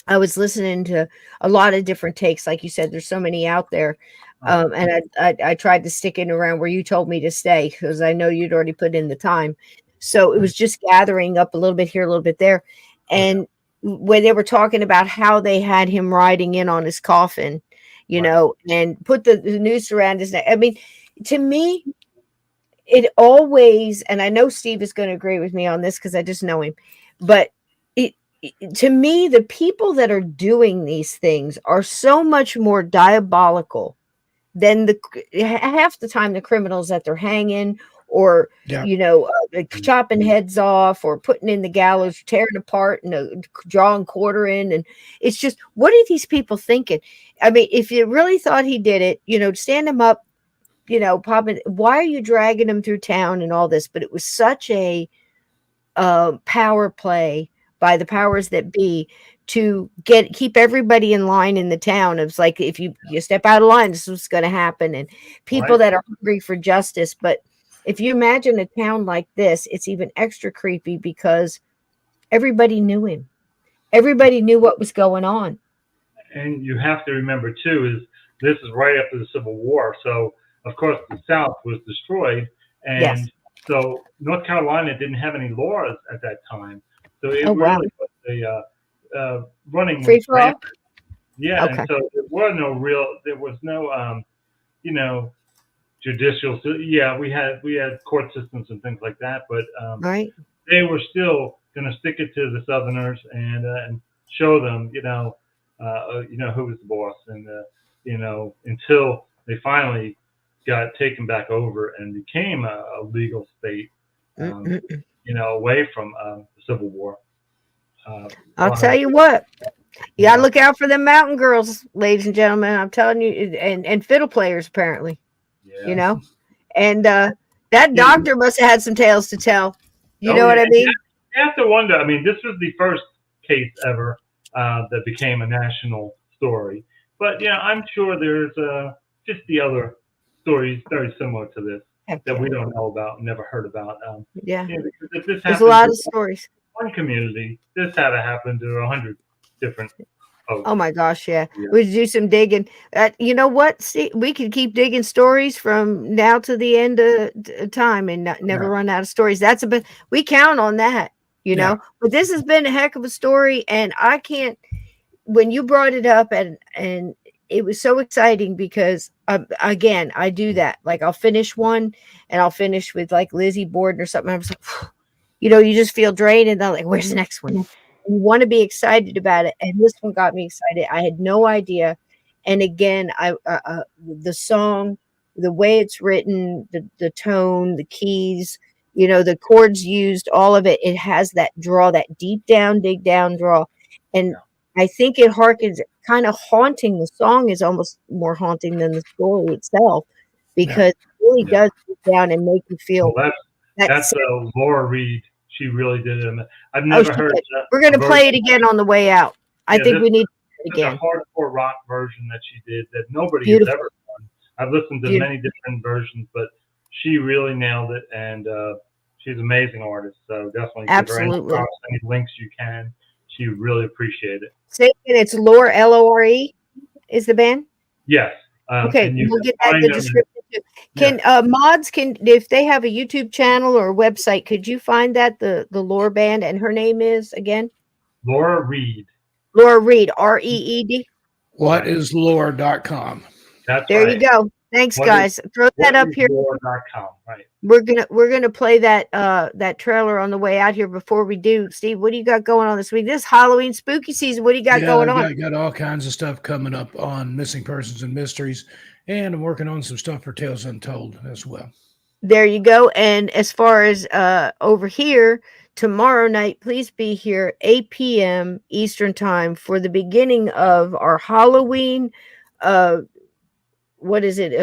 I was listening to a lot of different takes. Like you said, there's so many out there. And I tried to stick in around where you told me to stay, because I know you'd already put in the time. So it was just gathering up a little bit here, a little bit there. And when they were talking about how they had him riding in on his coffin, and put the noose around his neck. I mean, to me, it always, and I know Steve is going to agree with me on this because I just know him, but to me, the people that are doing these things are so much more diabolical than half the time the criminals that they're hanging, or chopping heads off, or putting in the gallows, tearing apart, and drawing quarter in. And it's just, what are these people thinking? I mean, if you really thought he did it, stand him up, popping. Why are you dragging him through town and all this? But it was such a power play by the powers that be to keep everybody in line in the town. It's like, if you step out of line, this is what's going to happen. And people that are hungry for justice. But if you imagine a town like this, it's even extra creepy because everybody knew him. Everybody knew what was going on. And you have to remember, too, is this is right after the Civil War. So, of course, the South was destroyed. And so North Carolina didn't have any laws at that time. So it really was a running free for all. Yeah. Okay. And so there was no judicial. Yeah, we had court systems and things like that, but they were still going to stick it to the Southerners and show them, who was the boss, and until they finally got taken back over and became a legal state, away from the Civil War. I'll tell you what, you gotta look out for them mountain girls, ladies and gentlemen. I'm telling you, and fiddle players apparently, and that doctor must have had some tales to tell. You know what I mean? You have to wonder. I mean, this was the first case ever that became a national story, but I'm sure there's just the other stories very similar to this that we don't know about, never heard about. Because if this there's a lot of stories. One community, this had to happen to 100 different folks. Oh my gosh, yeah. We'd do some digging. You know what? See, we could keep digging stories from now to the end of time and never run out of stories. That's a bit. We count on that, know. But this has been a heck of a story, and I can't. When you brought it up, and it was so exciting because again, I do that. Like I'll finish one, and I'll finish with like Lizzie Borden or something. I was like, you just feel drained, and then like, where's the next one? You want to be excited about it, and this one got me excited. I had no idea, and again, the song, the way it's written, the tone, the keys, the chords used, all of it. It has that draw, that deep down, dig down draw, and I think it harkens, kind of haunting. The song is almost more haunting than the story itself because it really does dig down and make you feel. Well, that's Laura Reed. She really did it. I've never heard. We're going to play it again on the way out. I think we need to do it again. A hardcore rock version that she did that nobody has ever done. I've listened to many different versions, but she really nailed it, and she's an amazing artist. So definitely give her any links you can. She would really appreciate it. Say it's Lore, Lore, is the band? Yes. Okay, we'll get that in the description too. Can mods if they have a YouTube channel or a website, could you find that the Lore band, and her name is again? Laura Reed. Laura Reed, REED. Whatislore.com. That's there you go. Thanks, guys. Throw that up here. Lore.com. Right. We're gonna play that trailer on the way out here. Before we do, Steve, what do you got going on this week? This Halloween spooky season. What do you got going on? I got all kinds of stuff coming up on Missing Persons and Mysteries, and I'm working on some stuff for Tales Untold as well. There you go. And as far as over here, tomorrow night, please be here 8 p.m. Eastern time for the beginning of our Halloween. What is it?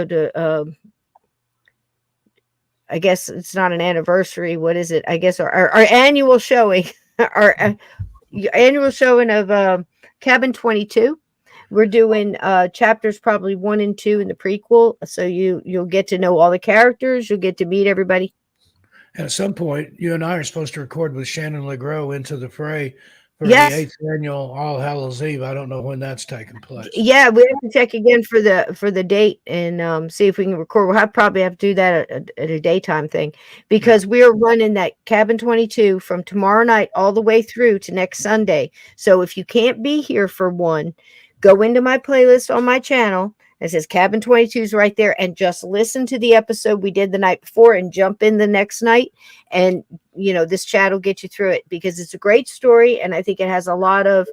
I guess it's not an anniversary. What is it? I guess our annual showing, our annual showing of Cabin 22. We're doing chapters probably 1 and 2 in the prequel, so you'll get to know all the characters. You'll get to meet everybody. And at some point, you and I are supposed to record with Shannon LeGros Into the Fray for the 8th annual All Hallows Eve. I don't know when that's taking place. Yeah, we have to check again for the date and see if we can record. We'll probably have to do that at a daytime thing because we're running that Cabin 22 from tomorrow night all the way through to next Sunday. So if you can't be here for one, go into my playlist on my channel. It says Cabin 22 is right there, and just listen to the episode we did the night before and jump in the next night. And, this chat will get you through it because it's a great story. And I think it has a lot of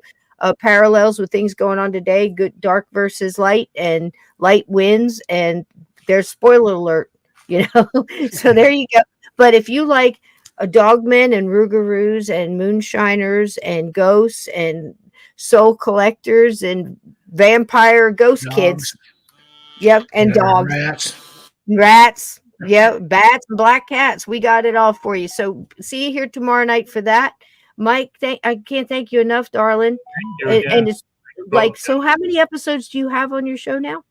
parallels with things going on today. Good dark versus light, and light wins. And there's spoiler alert, so there you go. But if you like dogmen and rougarous and moonshiners and ghosts and soul collectors and vampire ghost kids. Yep. And dogs. Rats. Yep. Bats and black cats. We got it all for you. So see you here tomorrow night for that. Mike, I can't thank you enough, darling. And it's like, so how many episodes do you have on your show now?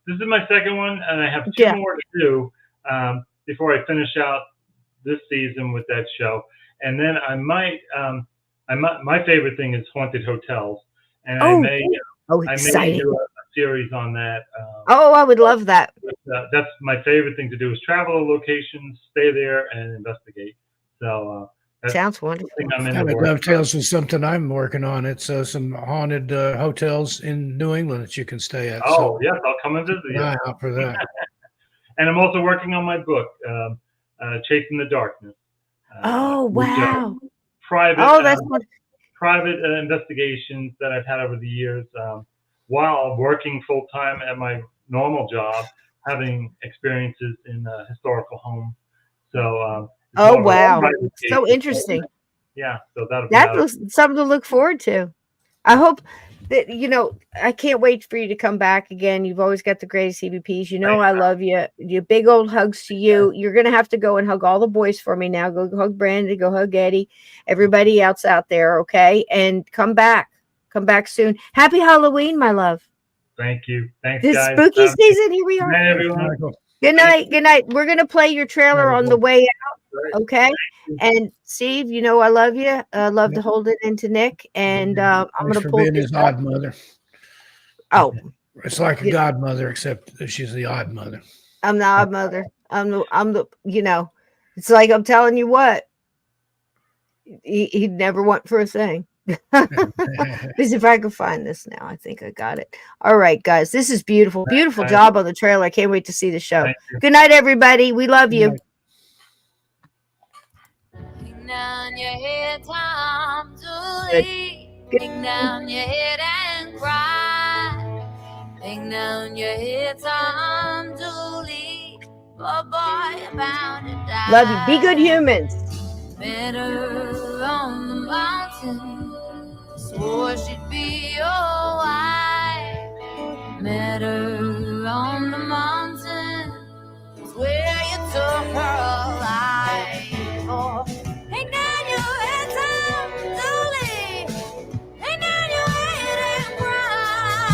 This is my second one, and I have 2 more to do before I finish out this season with that show. And then I might, my favorite thing is haunted hotels. And I may do a series on that. I would love that. That's my favorite thing to do is travel to locations, stay there, and investigate. So that sounds wonderful. It dovetails with something I'm working on. It's some haunted hotels in New England that you can stay at. Yes, I'll come and visit you. Out for that. And I'm also working on my book, Chasing the Darkness. Wow. Private investigations that I've had over the years while working full time at my normal job. having experiences in a historical home. So it's Oh, more of a wow. private So case. interesting. Yeah, so that'll be That out. looks something to look forward to. I hope that, I can't wait for you to come back again. You've always got the greatest CBPs. I love you. You big old hugs to you. You're going to have to go and hug all the boys for me now. Go hug Brandon, go hug Eddie, everybody else out there. Okay. And come back soon. Happy Halloween, my love. Thank you. Thanks, This guys. spooky season. Here we Good are. night, everyone. Good night. Good night. We're going to play your trailer on the way out. Okay. And Steve, I love you. I love to hold it into Nick. And I'm going to pull being this his up. odd mother. Oh, It's like a godmother, except that she's the odd mother. I'm the odd mother. I'm the, it's like I'm telling you what, he'd never want for a thing. Because if I could find this now, I think I got it. All right, guys, this is beautiful. Beautiful job on the trailer. I can't wait to see the show. Good night, everybody. We love you. Hang down your head, Tom Dooley. Hang down your head and cry. Hang down your head, Tom Dooley. Oh boy, you're bound to die. Love you. Be good humans. Better on the mountain. Swore she'd be your wife. Met her on the mountain. It's where you took her alive. Oh, hang down your head, Tom Dooley. Hang down your head and cry.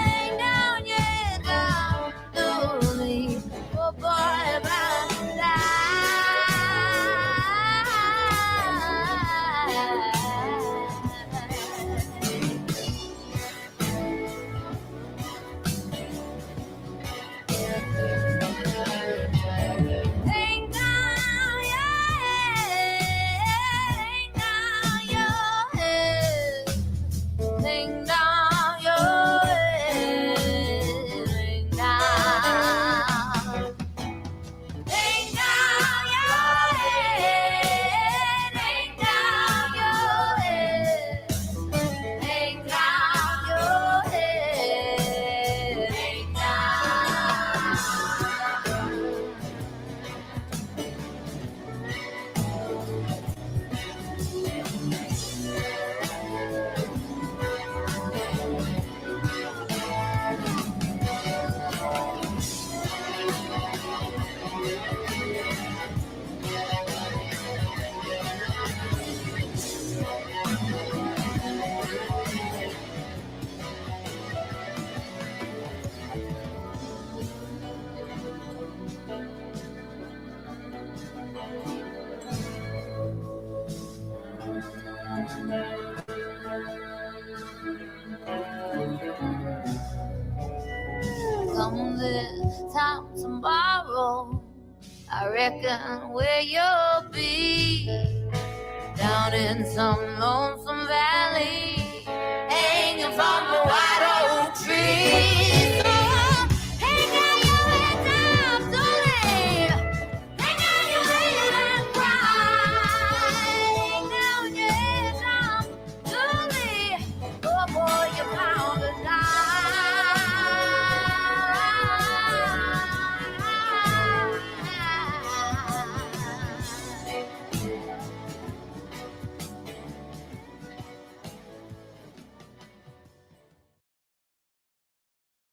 Hang down your head, Tom Dooley. Oh boy, about to die. Hang down your head, hang down your head, hang down your head, hang down. Hang down your head, hang down your head, hang down your head, hang down. Come this time tomorrow, I reckon where you'll be, down in some lonesome valley, hanging from the white